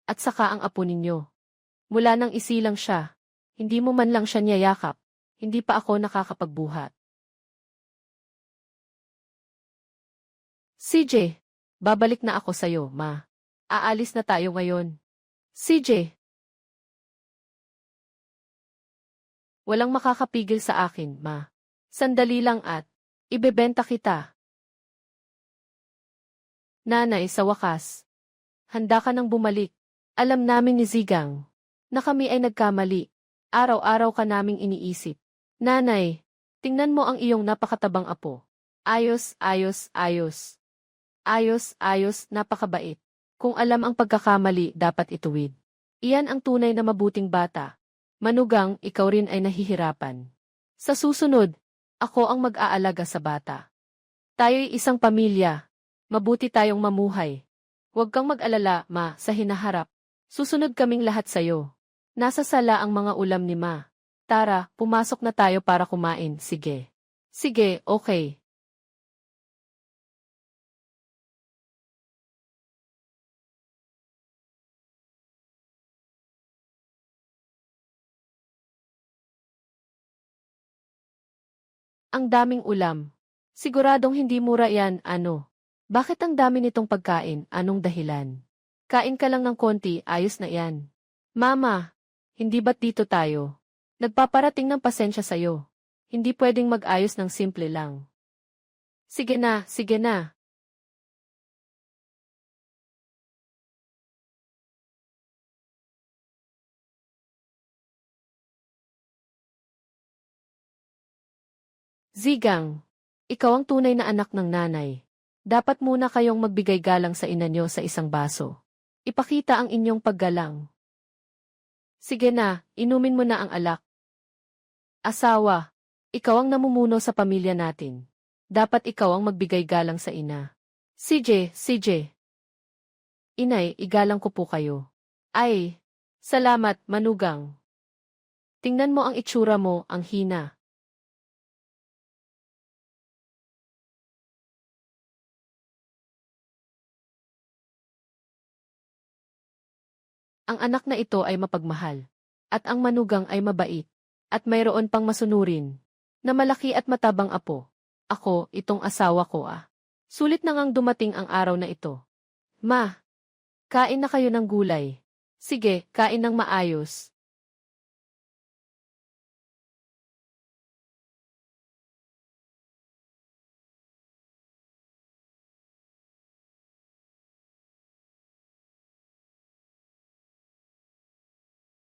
At saka ang apo ninyo. Mula nang isilang siya, hindi mo man lang siya niyayakap, hindi pa ako nakakapagbuhat. CJ, babalik na ako sa'yo, ma. Aalis na tayo ngayon. CJ. Walang makakapigil sa akin, ma. Sandali lang at ibebenta kita. Nanay, sa wakas. Handa ka nang bumalik. Alam namin ni Zigang na kami ay nagkamali. Araw-araw ka naming iniisip. Nanay, tingnan mo ang iyong napakatabang apo. Ayos. Ayos, napakabait. Kung alam ang pagkakamali, dapat ituwid. Iyan ang tunay na mabuting bata. Manugang, ikaw rin ay nahihirapan. Sa susunod, ako ang mag-aalaga sa bata. Tayo'y isang pamilya. Mabuti tayong mamuhay. Huwag kang mag-alala, Ma, sa hinaharap. Susunod kaming lahat sa'yo. Nasa sala ang mga ulam ni Ma. Tara, pumasok na tayo para kumain, sige. Sige, okay. Ang daming ulam. Siguradong hindi mura yan, ano? Bakit ang dami nitong pagkain, anong dahilan? Kain ka lang ng konti, ayos na yan. Mama, hindi ba't dito tayo? Nagpaparating ng pasensya sa'yo. Hindi pwedeng mag-ayos ng simple lang. Sige na, sige na. Zigang, ikaw ang tunay na anak ng nanay. Dapat muna kayong magbigay galang sa ina nyo sa isang baso. Ipakita ang inyong paggalang. Sige na, inumin mo na ang alak. Asawa, ikaw ang namumuno sa pamilya natin. Dapat ikaw ang magbigay galang sa ina. CJ. Inay, igalang ko po kayo. Ay, salamat, manugang. Tingnan mo ang itsura mo, ang hina. Ang anak na ito ay mapagmahal. At ang manugang ay mabait. At mayroon pang masunurin. Na malaki at matabang apo. Ako, itong asawa ko ah. Sulit na ngang dumating ang araw na ito. Ma, kain na kayo ng gulay. Sige, kain ng maayos.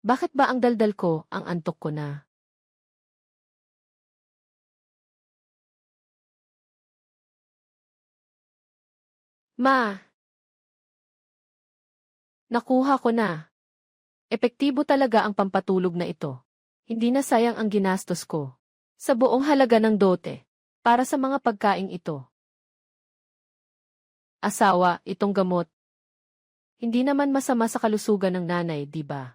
Bakit ba ang daldal ko, ang antok ko na? Ma, nakuha ko na. Epektibo talaga ang pampatulog na ito. Hindi na sayang ang ginastos ko. Sa buong halaga ng dote. Para sa mga pagkaing ito. Asawa, itong gamot. Hindi naman masama sa kalusugan ng nanay, di ba?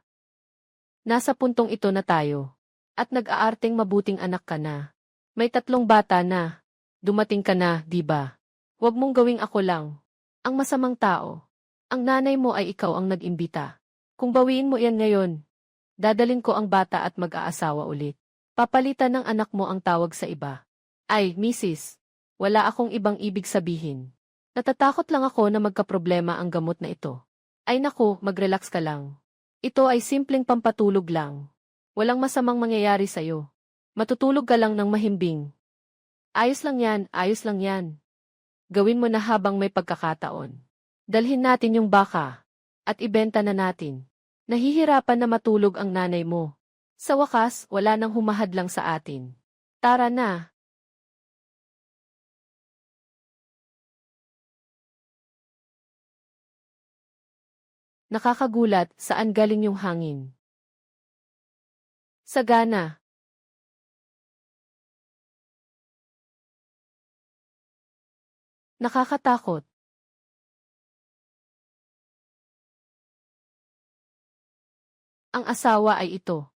Nasa puntong ito na tayo. At nag-aarteng mabuting anak ka na. May 3 bata na. Dumating ka na, di ba? Huwag mong gawing ako lang. Ang masamang tao. Ang nanay mo ay ikaw ang nag-imbita. Kung bawiin mo yan ngayon, dadalin ko ang bata at mag-aasawa ulit. Papalitan ng anak mo ang tawag sa iba. Ay, Mrs. Wala akong ibang ibig sabihin. Natatakot lang ako na magkaproblema ang gamot na ito. Ay naku, mag-relax ka lang. Ito ay simpleng pampatulog lang. Walang masamang mangyayari sa'yo. Matutulog ka lang ng mahimbing. Ayos lang yan. Gawin mo na habang may pagkakataon. Dalhin natin yung baka. At ibenta na natin. Nahihirapan na matulog ang nanay mo. Sa wakas, wala nang humahadlang sa atin. Tara na. Nakakagulat, saan galing yung hangin? Sagana. Nakakatakot. Ang asawa ay ito.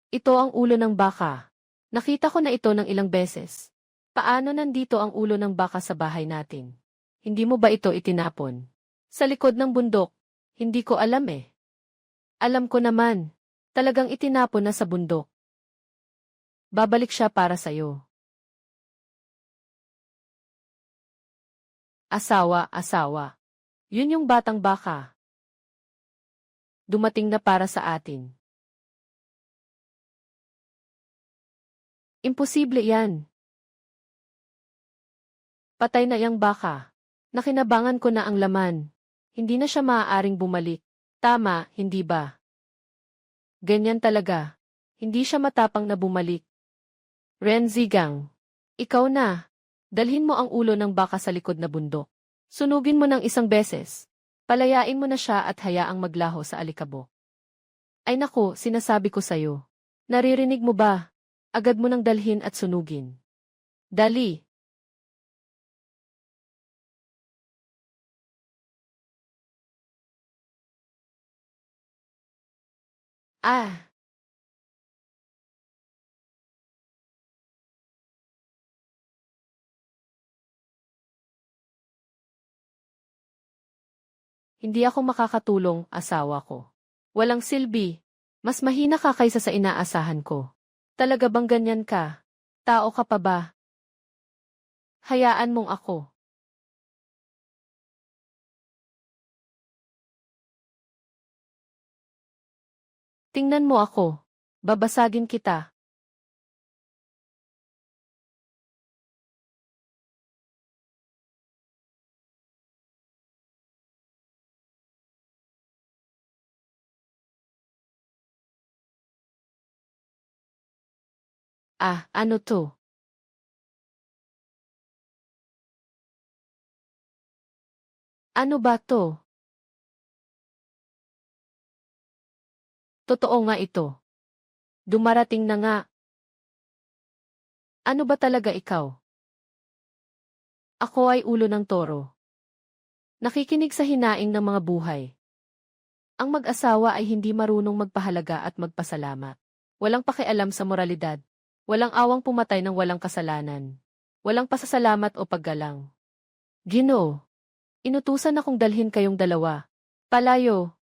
Ito ang ulo ng baka. Nakita ko na ito ng ilang beses. Paano nandito ang ulo ng baka sa bahay natin? Hindi mo ba ito itinapon? Sa likod ng bundok. Hindi ko alam eh. Alam ko naman. Talagang itinapon na sa bundok. Babalik siya para sa'yo. Asawa. Yun yung batang baka. Dumating na para sa atin. Imposible yan. Patay na yang baka. Nakinabangan ko na ang laman. Hindi na siya maaaring bumalik. Tama, hindi ba? Ganyan talaga. Hindi siya matapang na bumalik. Renzigang. Ikaw na. Dalhin mo ang ulo ng baka sa likod na bundok. Sunugin mo ng isang beses. Palayain mo na siya at hayaang maglaho sa alikabok. Ay naku, sinasabi ko sa'yo. Naririnig mo ba? Agad mo nang dalhin at sunugin. Dali. Ah, hindi ako makakatulong, asawa ko. Walang silbi. Mas mahina ka kaysa sa inaasahan ko. Talaga bang ganyan ka? Tao ka pa ba? Hayaan mong ako. Tingnan mo ako. Babasagin kita. Ah, ano to? Ano ba to? Totoo nga ito. Dumarating na nga. Ano ba talaga ikaw? Ako ay ulo ng toro. Nakikinig sa hinaing ng mga buhay. Ang mag-asawa ay hindi marunong magpahalaga at magpasalamat. Walang pakialam sa moralidad. Walang awang pumatay ng walang kasalanan. Walang pasasalamat o paggalang. Ginoo, inutusan akong dalhin kayong dalawa. Palayo.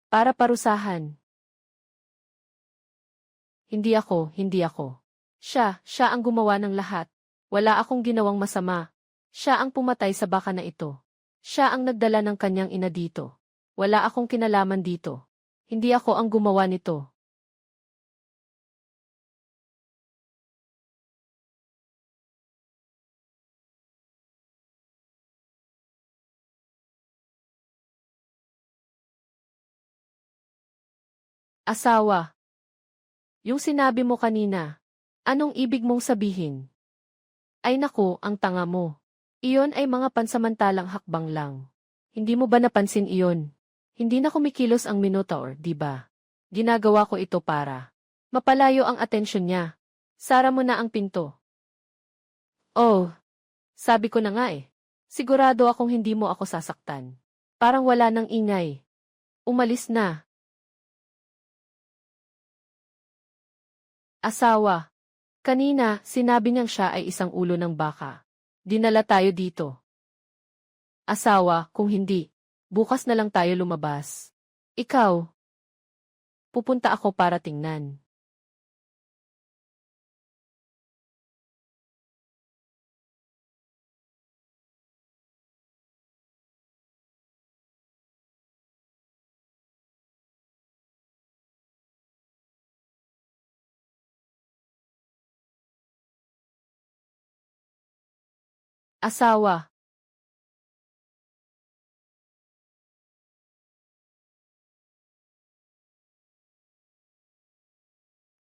Para parusahan. Hindi ako, hindi ako. Siya ang gumawa ng lahat. Wala akong ginawang masama. Siya ang pumatay sa baka na ito. Siya ang nagdala ng kanyang ina dito. Wala akong kinalaman dito. Hindi ako ang gumawa nito. Asawa, yung sinabi mo kanina, anong ibig mong sabihin? Ay naku, ang tanga mo. Iyon ay mga pansamantalang hakbang lang. Hindi mo ba napansin iyon? Hindi na kumikilos ang Minotaur, di ba? Ginagawa ko ito para mapalayo ang atensyon niya. Sara mo na ang pinto. Oh, sabi ko na nga eh. Sigurado akong hindi mo ako sasaktan. Parang wala nang ingay. Umalis na. Asawa. Kanina, sinabi niyang siya ay isang ulo ng baka. Dinala tayo dito. Asawa, kung hindi, bukas na lang tayo lumabas. Ikaw, pupunta ako para tingnan. Asawa,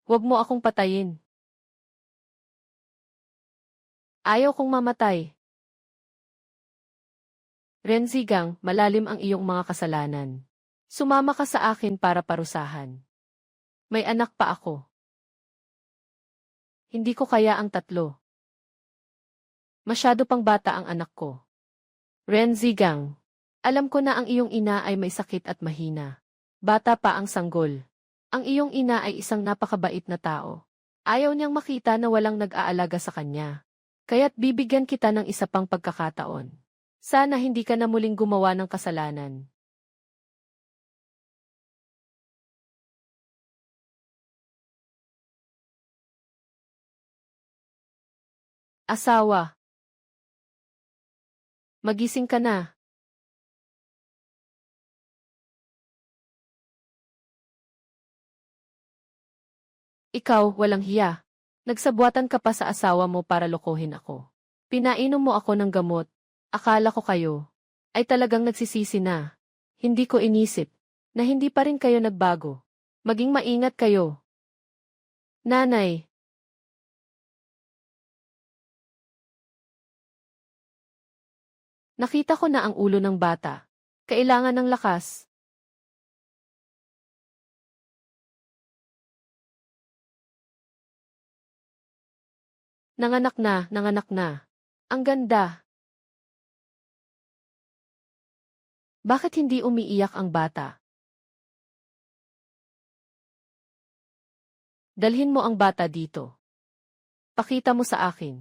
huwag mo akong patayin. Ayaw kong mamatay. Renzigang, malalim ang iyong mga kasalanan. Sumama ka sa akin para parusahan. May anak pa ako. Hindi ko kaya ang tatlo. Masyado pang bata ang anak ko. Renzigang, alam ko na ang iyong ina ay may sakit at mahina. Bata pa ang sanggol. Ang iyong ina ay isang napakabait na tao. Ayaw niyang makita na walang nag-aalaga sa kanya. Kaya't bibigyan kita ng isa pang pagkakataon. Sana hindi ka na muling gumawa ng kasalanan. Asawa, magising ka na. Ikaw, walang hiya. Nagsabuatan ka pa sa asawa mo para lokohin ako. Pinainom mo ako ng gamot. Akala ko kayo ay talagang nagsisisi na. Hindi ko inisip na hindi pa rin kayo nagbago. Maging maingat kayo. Nanay, Nakita ko na ang ulo ng bata. Kailangan ng lakas. Nanganak na, nanganak na. Ang ganda. Bakit hindi umiiyak ang bata? Dalhin mo ang bata dito. Pakita mo sa akin.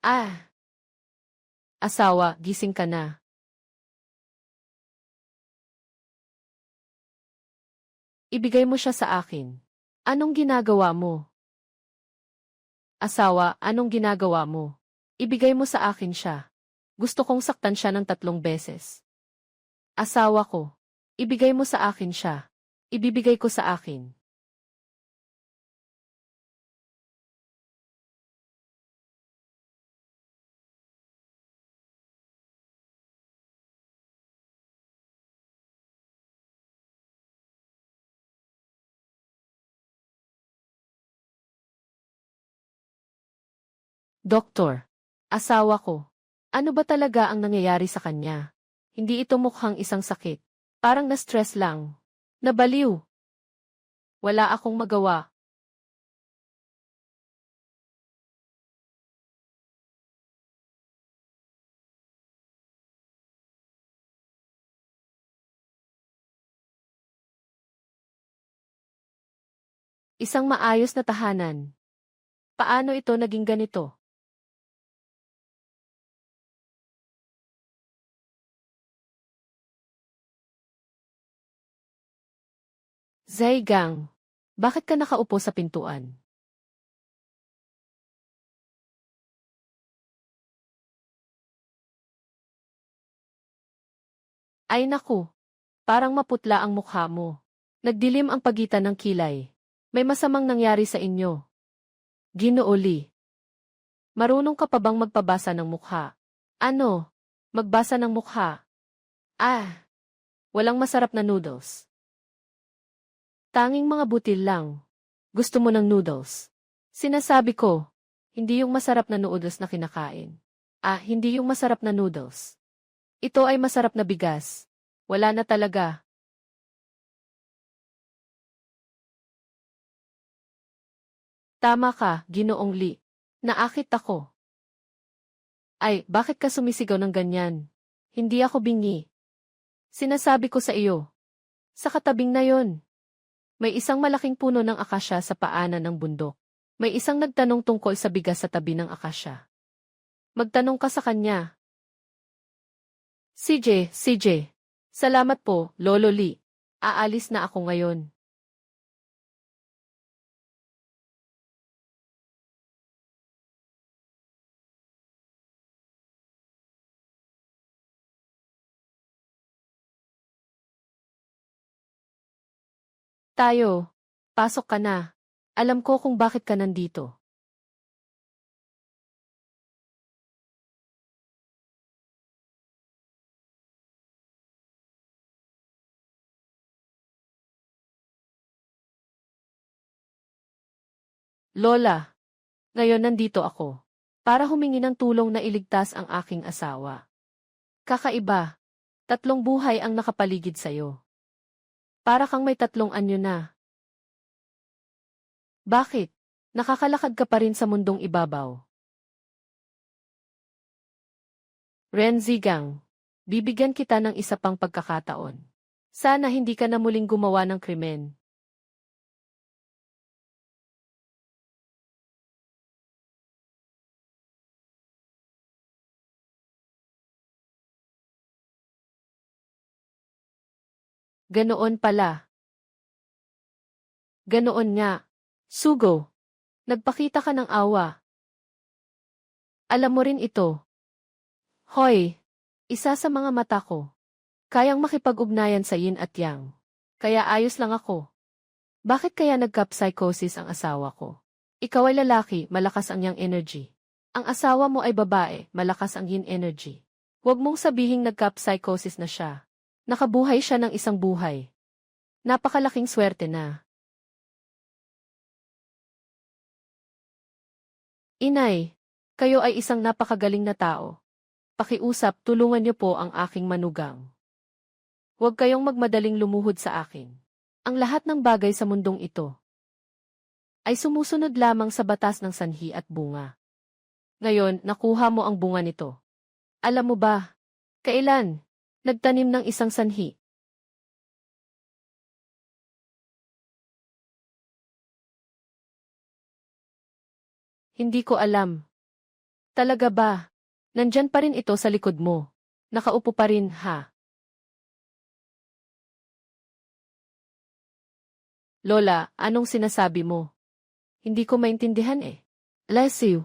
Ah! Asawa, gising ka na. Ibigay mo siya sa akin. Anong ginagawa mo? Asawa, anong ginagawa mo? Ibigay mo sa akin siya. Gusto kong saktan siya ng 3 beses. Asawa ko. Ibigay mo sa akin siya. Ibibigay ko sa akin. Doktor. Asawa ko. Ano ba talaga ang nangyayari sa kanya? Hindi ito mukhang isang sakit. Parang na-stress lang. Nabaliw. Wala akong magawa. Isang maayos na tahanan. Paano ito naging ganito? Zaigang, bakit ka nakaupo sa pintuan? Ay naku, parang maputla ang mukha mo. Nagdilim ang pagitan ng kilay. May masamang nangyari sa inyo. Ginoo Lee. Marunong ka pa bang magpabasa ng mukha? Ano? Magbasa ng mukha? Ah, walang masarap na noodles. Tanging mga butil lang. Gusto mo ng noodles? Sinasabi ko, hindi yung masarap na noodles na kinakain. Ah, hindi yung masarap na noodles. Ito ay masarap na bigas. Wala na talaga. Tama ka, Ginoong Lee. Naakit ako. Ay, bakit ka sumisigaw ng ganyan? Hindi ako bingi. Sinasabi ko sa iyo. Sa katabing na yon. May isang malaking puno ng akasya sa paanan ng bundok. May isang nagtanong tungkol sa bigas sa tabi ng akasya. Magtanong ka sa kanya. CJ. Salamat po, Lolo Lee. Aalis na ako ngayon. Tayo. Pasok ka na. Alam ko kung bakit ka nandito. Lola, ngayon nandito ako. Para humingi ng tulong na iligtas ang aking asawa. Kakaiba. 3 buhay ang nakapaligid sa'yo. Para kang may 3 anyo na. Bakit? Nakakalakad ka pa rin sa mundong ibabaw. Renzigang, bibigyan kita ng isa pang pagkakataon. Sana hindi ka na muling gumawa ng krimen. Ganoon pala. Ganoon nga. Sugo, nagpakita ka ng awa. Alam mo rin ito. Hoy, isa sa mga mata ko. Kayang makipag-ugnayan sa yin at yang. Kaya ayos lang ako. Bakit kaya nagka-psychosis ang asawa ko? Ikaw ay lalaki, malakas ang yang energy. Ang asawa mo ay babae, malakas ang yin energy. Huwag mong sabihing nagka-psychosis na siya. Nakabuhay siya ng isang buhay. Napakalaking swerte na. Inay, kayo ay isang napakagaling na tao. Pakiusap, tulungan niyo po ang aking manugang. Huwag kayong magmadaling lumuhod sa akin. Ang lahat ng bagay sa mundong ito ay sumusunod lamang sa batas ng sanhi at bunga. Ngayon, nakuha mo ang bunga nito. Alam mo ba, kailan nagtanim ng isang sanhi? Hindi ko alam. Talaga ba? Nandyan pa rin ito sa likod mo. Nakaupo pa rin, ha? Lola, anong sinasabi mo? Hindi ko maintindihan eh. Leslie,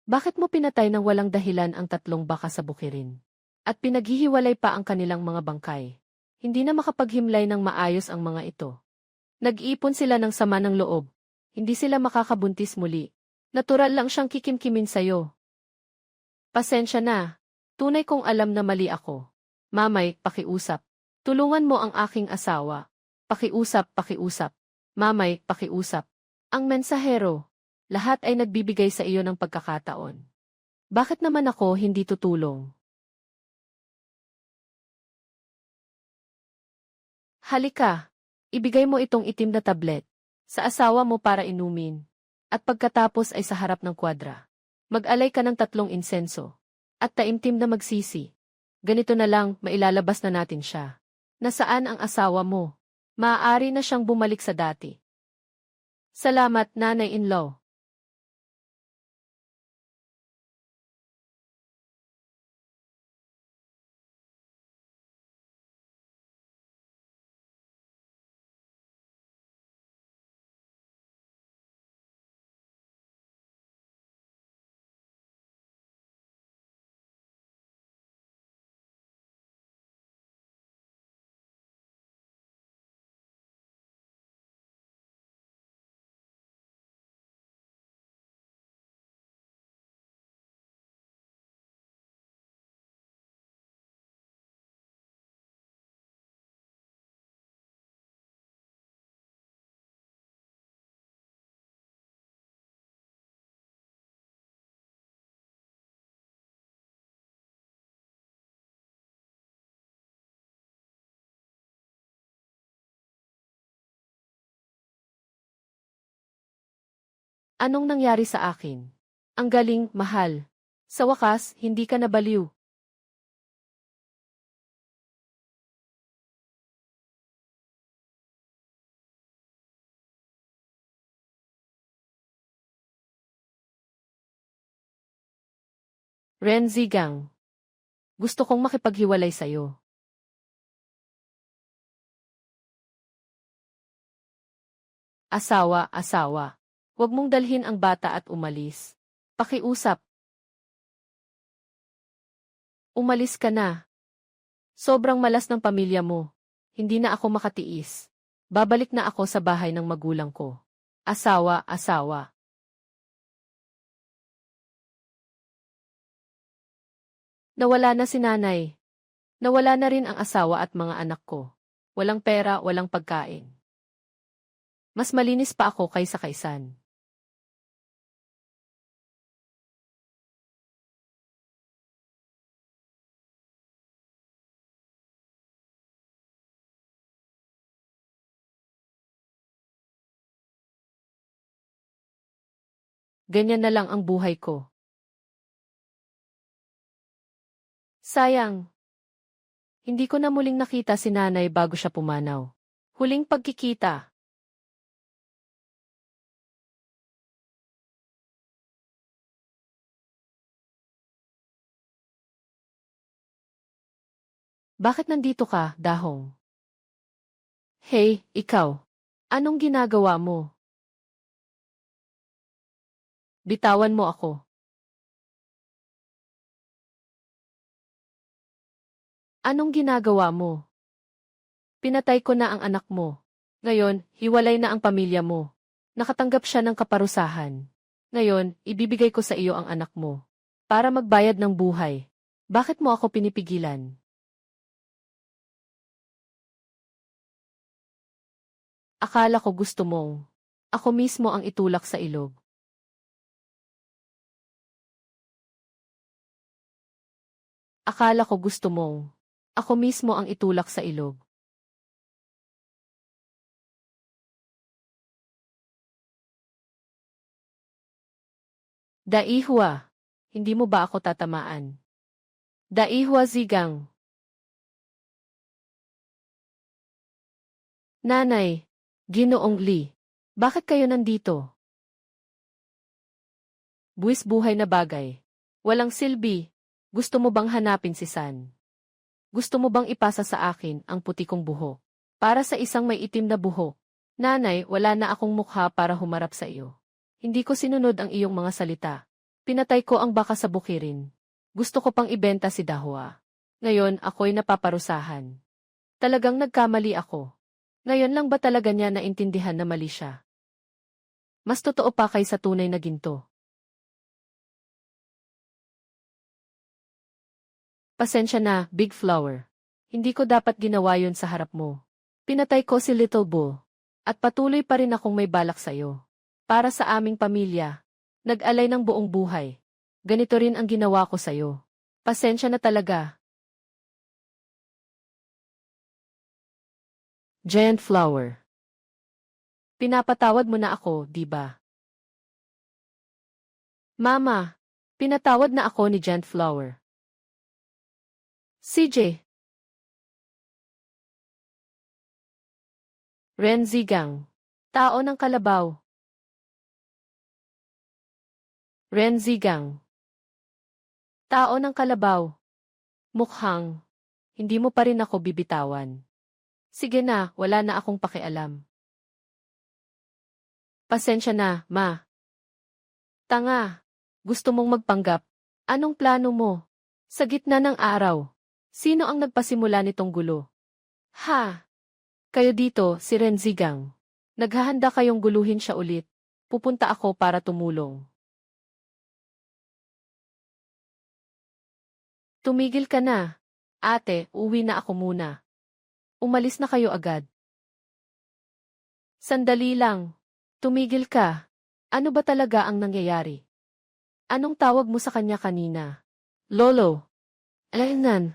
bakit mo pinatay ng walang dahilan ang 3 baka sa bukirin? At pinaghihiwalay pa ang kanilang mga bangkay. Hindi na makapaghimlay ng maayos ang mga ito. Nag-iipon sila ng sama ng loob. Hindi sila makakabuntis muli. Natural lang siyang kikimkimin sa'yo. Pasensya na. Tunay kong alam na mali ako. Mamay, pakiusap. Tulungan mo ang aking asawa. Pakiusap, pakiusap. Mamay, pakiusap. Ang mensahero. Lahat ay nagbibigay sa iyo ng pagkakataon. Bakit naman ako hindi tutulong? Halika. Ibigay mo itong itim na tablet sa asawa mo para inumin. At pagkatapos ay sa harap ng kwadra. Mag-alay ka ng 3 insenso. At taimtim na magsisi. Ganito na lang, mailalabas na natin siya. Nasaan ang asawa mo? Maaari na siyang bumalik sa dati. Salamat, nanay-in-law. Anong nangyari sa akin? Ang galing, mahal. Sa wakas, hindi ka nabaliw. Renzi Gang. Gusto kong makipaghiwalay sa'yo. Asawa, asawa. Huwag mong dalhin ang bata at umalis. Pakiusap. Umalis ka na. Sobrang malas ng pamilya mo. Hindi na ako makatiis. Babalik na ako sa bahay ng magulang ko. Asawa, asawa. Nawala na si nanay. Nawala na rin ang asawa at mga anak ko. Walang pera, walang pagkain. Mas malinis pa ako kaysa kaysan. Ganyan na lang ang buhay ko. Sayang. Hindi ko na muling nakita si nanay bago siya pumanaw. Huling pagkikita. Bakit nandito ka, Dahong? Hey, ikaw. Anong ginagawa mo? Bitawan mo ako. Anong ginagawa mo? Pinatay ko na ang anak mo. Ngayon, hiwalay na ang pamilya mo. Nakatanggap siya ng kaparusahan. Ngayon, ibibigay ko sa iyo ang anak mo. Para magbayad ng buhay. Bakit mo ako pinipigilan? Akala ko gusto mong ako mismo ang itulak sa ilog. Akala ko gusto mong ako mismo ang itulak sa ilog. Daihwa, hindi mo ba ako tatamaan? Daihwa Zigang. Nanay, Ginoong Lee, bakit kayo nandito? Buwis buhay na bagay. Walang silbi. Gusto mo bang hanapin si San? Gusto mo bang ipasa sa akin ang puti kong buhok? Para sa isang may itim na buhok. Nanay, wala na akong mukha para humarap sa iyo. Hindi ko sinunod ang iyong mga salita. Pinatay ko ang baka sa bukirin. Gusto ko pang ibenta si Dahua. Ngayon, ako'y napaparusahan. Talagang nagkamali ako. Ngayon lang ba talaga niya naintindihan na mali siya? Mas totoo pa kaysa tunay na ginto. Pasensya na, Big Flower. Hindi ko dapat ginawa yun sa harap mo. Pinatay ko si Little Bull. At patuloy pa rin akong may balak sa'yo. Para sa aming pamilya. Nag-alay ng buong buhay. Ganito rin ang ginawa ko sa'yo. Pasensya na talaga. Giant Flower. Pinapatawad mo na ako, di ba? Mama, pinatawad na ako ni Giant Flower. CJ. Ren Zigang. Tao ng kalabaw. Ren Zigang. Tao ng kalabaw. Mukhang, hindi mo pa rin ako bibitawan. Sige na, wala na akong pakialam. Pasensya na, Ma. Tanga. Gusto mong magpanggap. Anong plano mo? Sa gitna ng araw. Sino ang nagpasimula nitong gulo? Ha? Kayo dito, si Ren Zigang. Naghahanda kayong guluhin siya ulit. Pupunta ako para tumulong. Tumigil ka na. Ate, uwi na ako muna. Umalis na kayo agad. Sandali lang. Tumigil ka. Ano ba talaga ang nangyayari? Anong tawag mo sa kanya kanina? Lolo. Alaynan.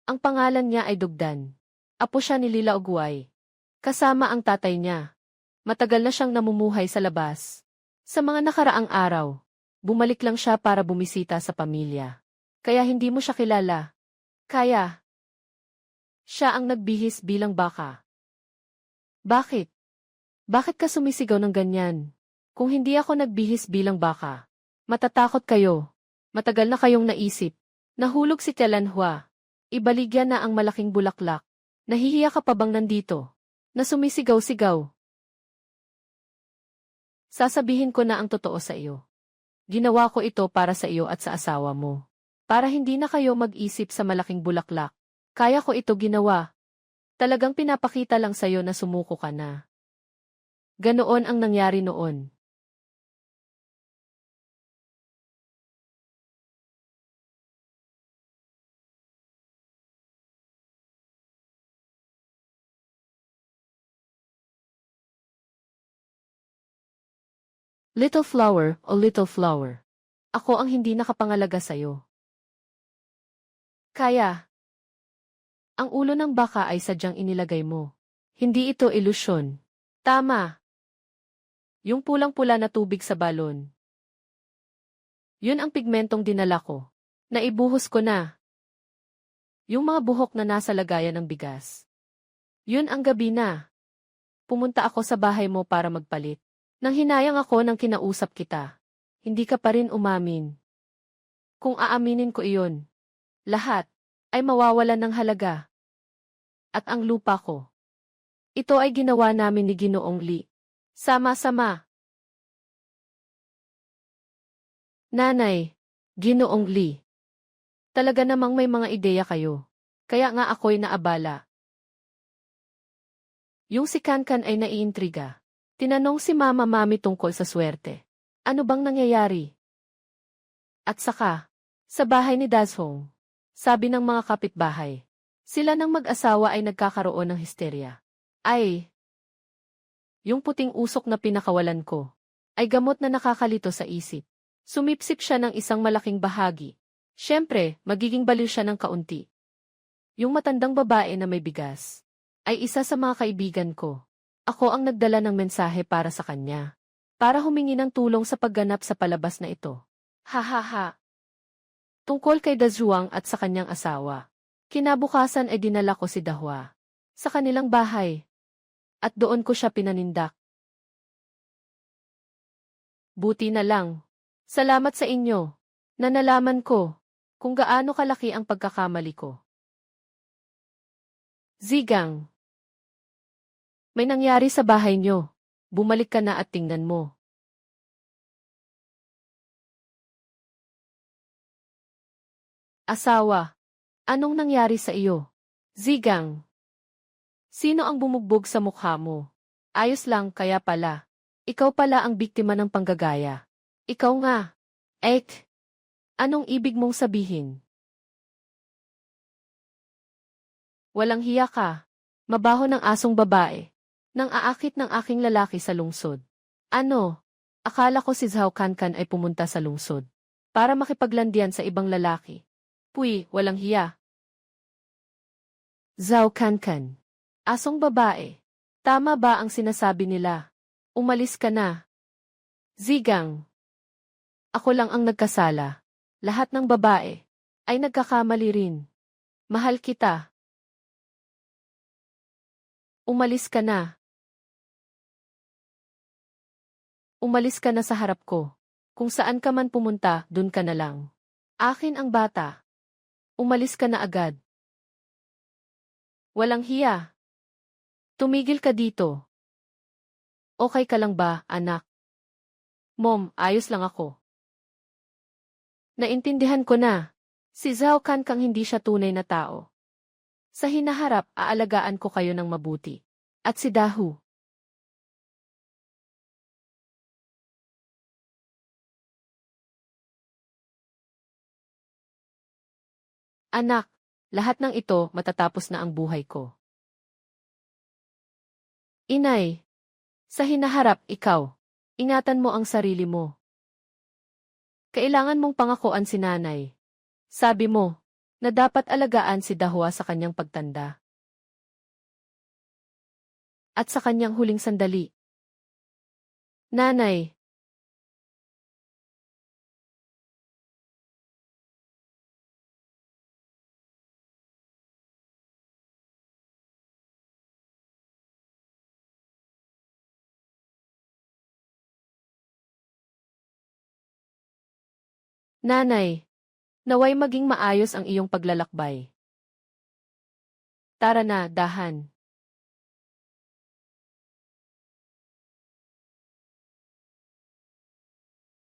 Ang pangalan niya ay Dugdan. Apo siya ni Lila Ogway. Kasama ang tatay niya. Matagal na siyang namumuhay sa labas. Sa mga nakaraang araw, bumalik lang siya para bumisita sa pamilya. Kaya hindi mo siya kilala. Kaya, siya ang nagbihis bilang baka. Bakit? Bakit ka sumisigaw ng ganyan? Kung hindi ako nagbihis bilang baka, matatakot kayo. Matagal na kayong naisip. Nahulog si Tialanhua. Ibaligyan na ang malaking bulaklak. Nahihiya ka pa bang nandito? Na sumisigaw-sigaw. Sasabihin ko na ang totoo sa iyo. Ginawa ko ito para sa iyo at sa asawa mo. Para hindi na kayo mag-isip sa malaking bulaklak. Kaya ko ito ginawa. Talagang pinapakita lang sa'yo na sumuko ka na. Ganoon ang nangyari noon. Little Flower o Little Flower. Ako ang hindi nakapangalaga sa'yo. Kaya, ang ulo ng baka ay sadyang inilagay mo. Hindi ito ilusyon. Tama. Yung pulang-pula na tubig sa balon. Yun ang pigmentong dinala ko. Naibuhos ko na. Yung mga buhok na nasa lagayan ng bigas. Yun ang gabi na. Pumunta ako sa bahay mo para magpalit. Nang hinayang ako nang kinausap kita. Hindi ka pa rin umamin. Kung aaminin ko iyon, lahat ay mawawalan ng halaga. At ang lupa ko. Ito ay ginawa namin ni Ginoong Lee. Sama-sama. Nanay, Ginoong Lee. Talaga namang may mga ideya kayo. Kaya nga ako'y naabala. Yung si Kankan ay naiintriga. Tinanong si Mama Mami tungkol sa swerte. Ano bang nangyayari? At saka, sa bahay ni Dazhong. sabi ng mga kapitbahay. Sila ng mag-asawa ay nagkakaroon ng histerya. Ay, yung puting usok na pinakawalan ko, ay gamot na nakakalito sa isip. Sumipsip siya ng isang malaking bahagi. Siyempre, magiging baliw siya ng kaunti. Yung matandang babae na may bigas, ay isa sa mga kaibigan ko. Ako ang nagdala ng mensahe para sa kanya. Para humingi ng tulong sa pagganap sa palabas na ito. Ha ha ha. Tungkol kay Dazuang at sa kanyang asawa. Kinabukasan ay dinala ko si Dahua sa kanilang bahay. At doon ko siya pinanindak. Buti na lang. Salamat sa inyo. Na nalaman ko kung gaano kalaki ang pagkakamali ko. Zigang. May nangyari sa bahay nyo. Bumalik ka na at tingnan mo. Asawa. Anong nangyari sa iyo? Zigang. Sino ang bumugbog sa mukha mo? Ayos lang, kaya pala. Ikaw pala ang biktima ng panggagaya. Ikaw nga. Ek. Anong ibig mong sabihin? Walang hiya ka. Mabaho ng asong babae. Nang aakit ng aking lalaki sa lungsod. Ano? Akala ko si Zhao Kankan ay pumunta sa lungsod. Para makipaglandian sa ibang lalaki. Puy, walang hiya. Zhao Kankan. Asong babae. Tama ba ang sinasabi nila? Umalis ka na. Zigang. Ako lang ang nagkasala. Lahat ng babae ay nagkakamali rin. Mahal kita. Umalis ka na. Umalis ka na sa harap ko. Kung saan ka man pumunta, dun ka na lang. Akin ang bata. Umalis ka na agad. Walang hiya. Tumigil ka dito. Okay ka lang ba, anak? Mom, ayos lang ako. Naintindihan ko na. Si Zhao Kankang hindi siya tunay na tao. Sa hinaharap, aalagaan ko kayo ng mabuti. At si Dahu. Anak, lahat ng ito matatapos na ang buhay ko. Inay, sa hinaharap ikaw, ingatan mo ang sarili mo. Kailangan mong pangakuan si nanay. Sabi mo, na dapat alagaan si Dahua sa kanyang pagtanda. At sa kanyang huling sandali. Nanay. Nanay. Naway maging maayos ang iyong paglalakbay. Tara na, dahan.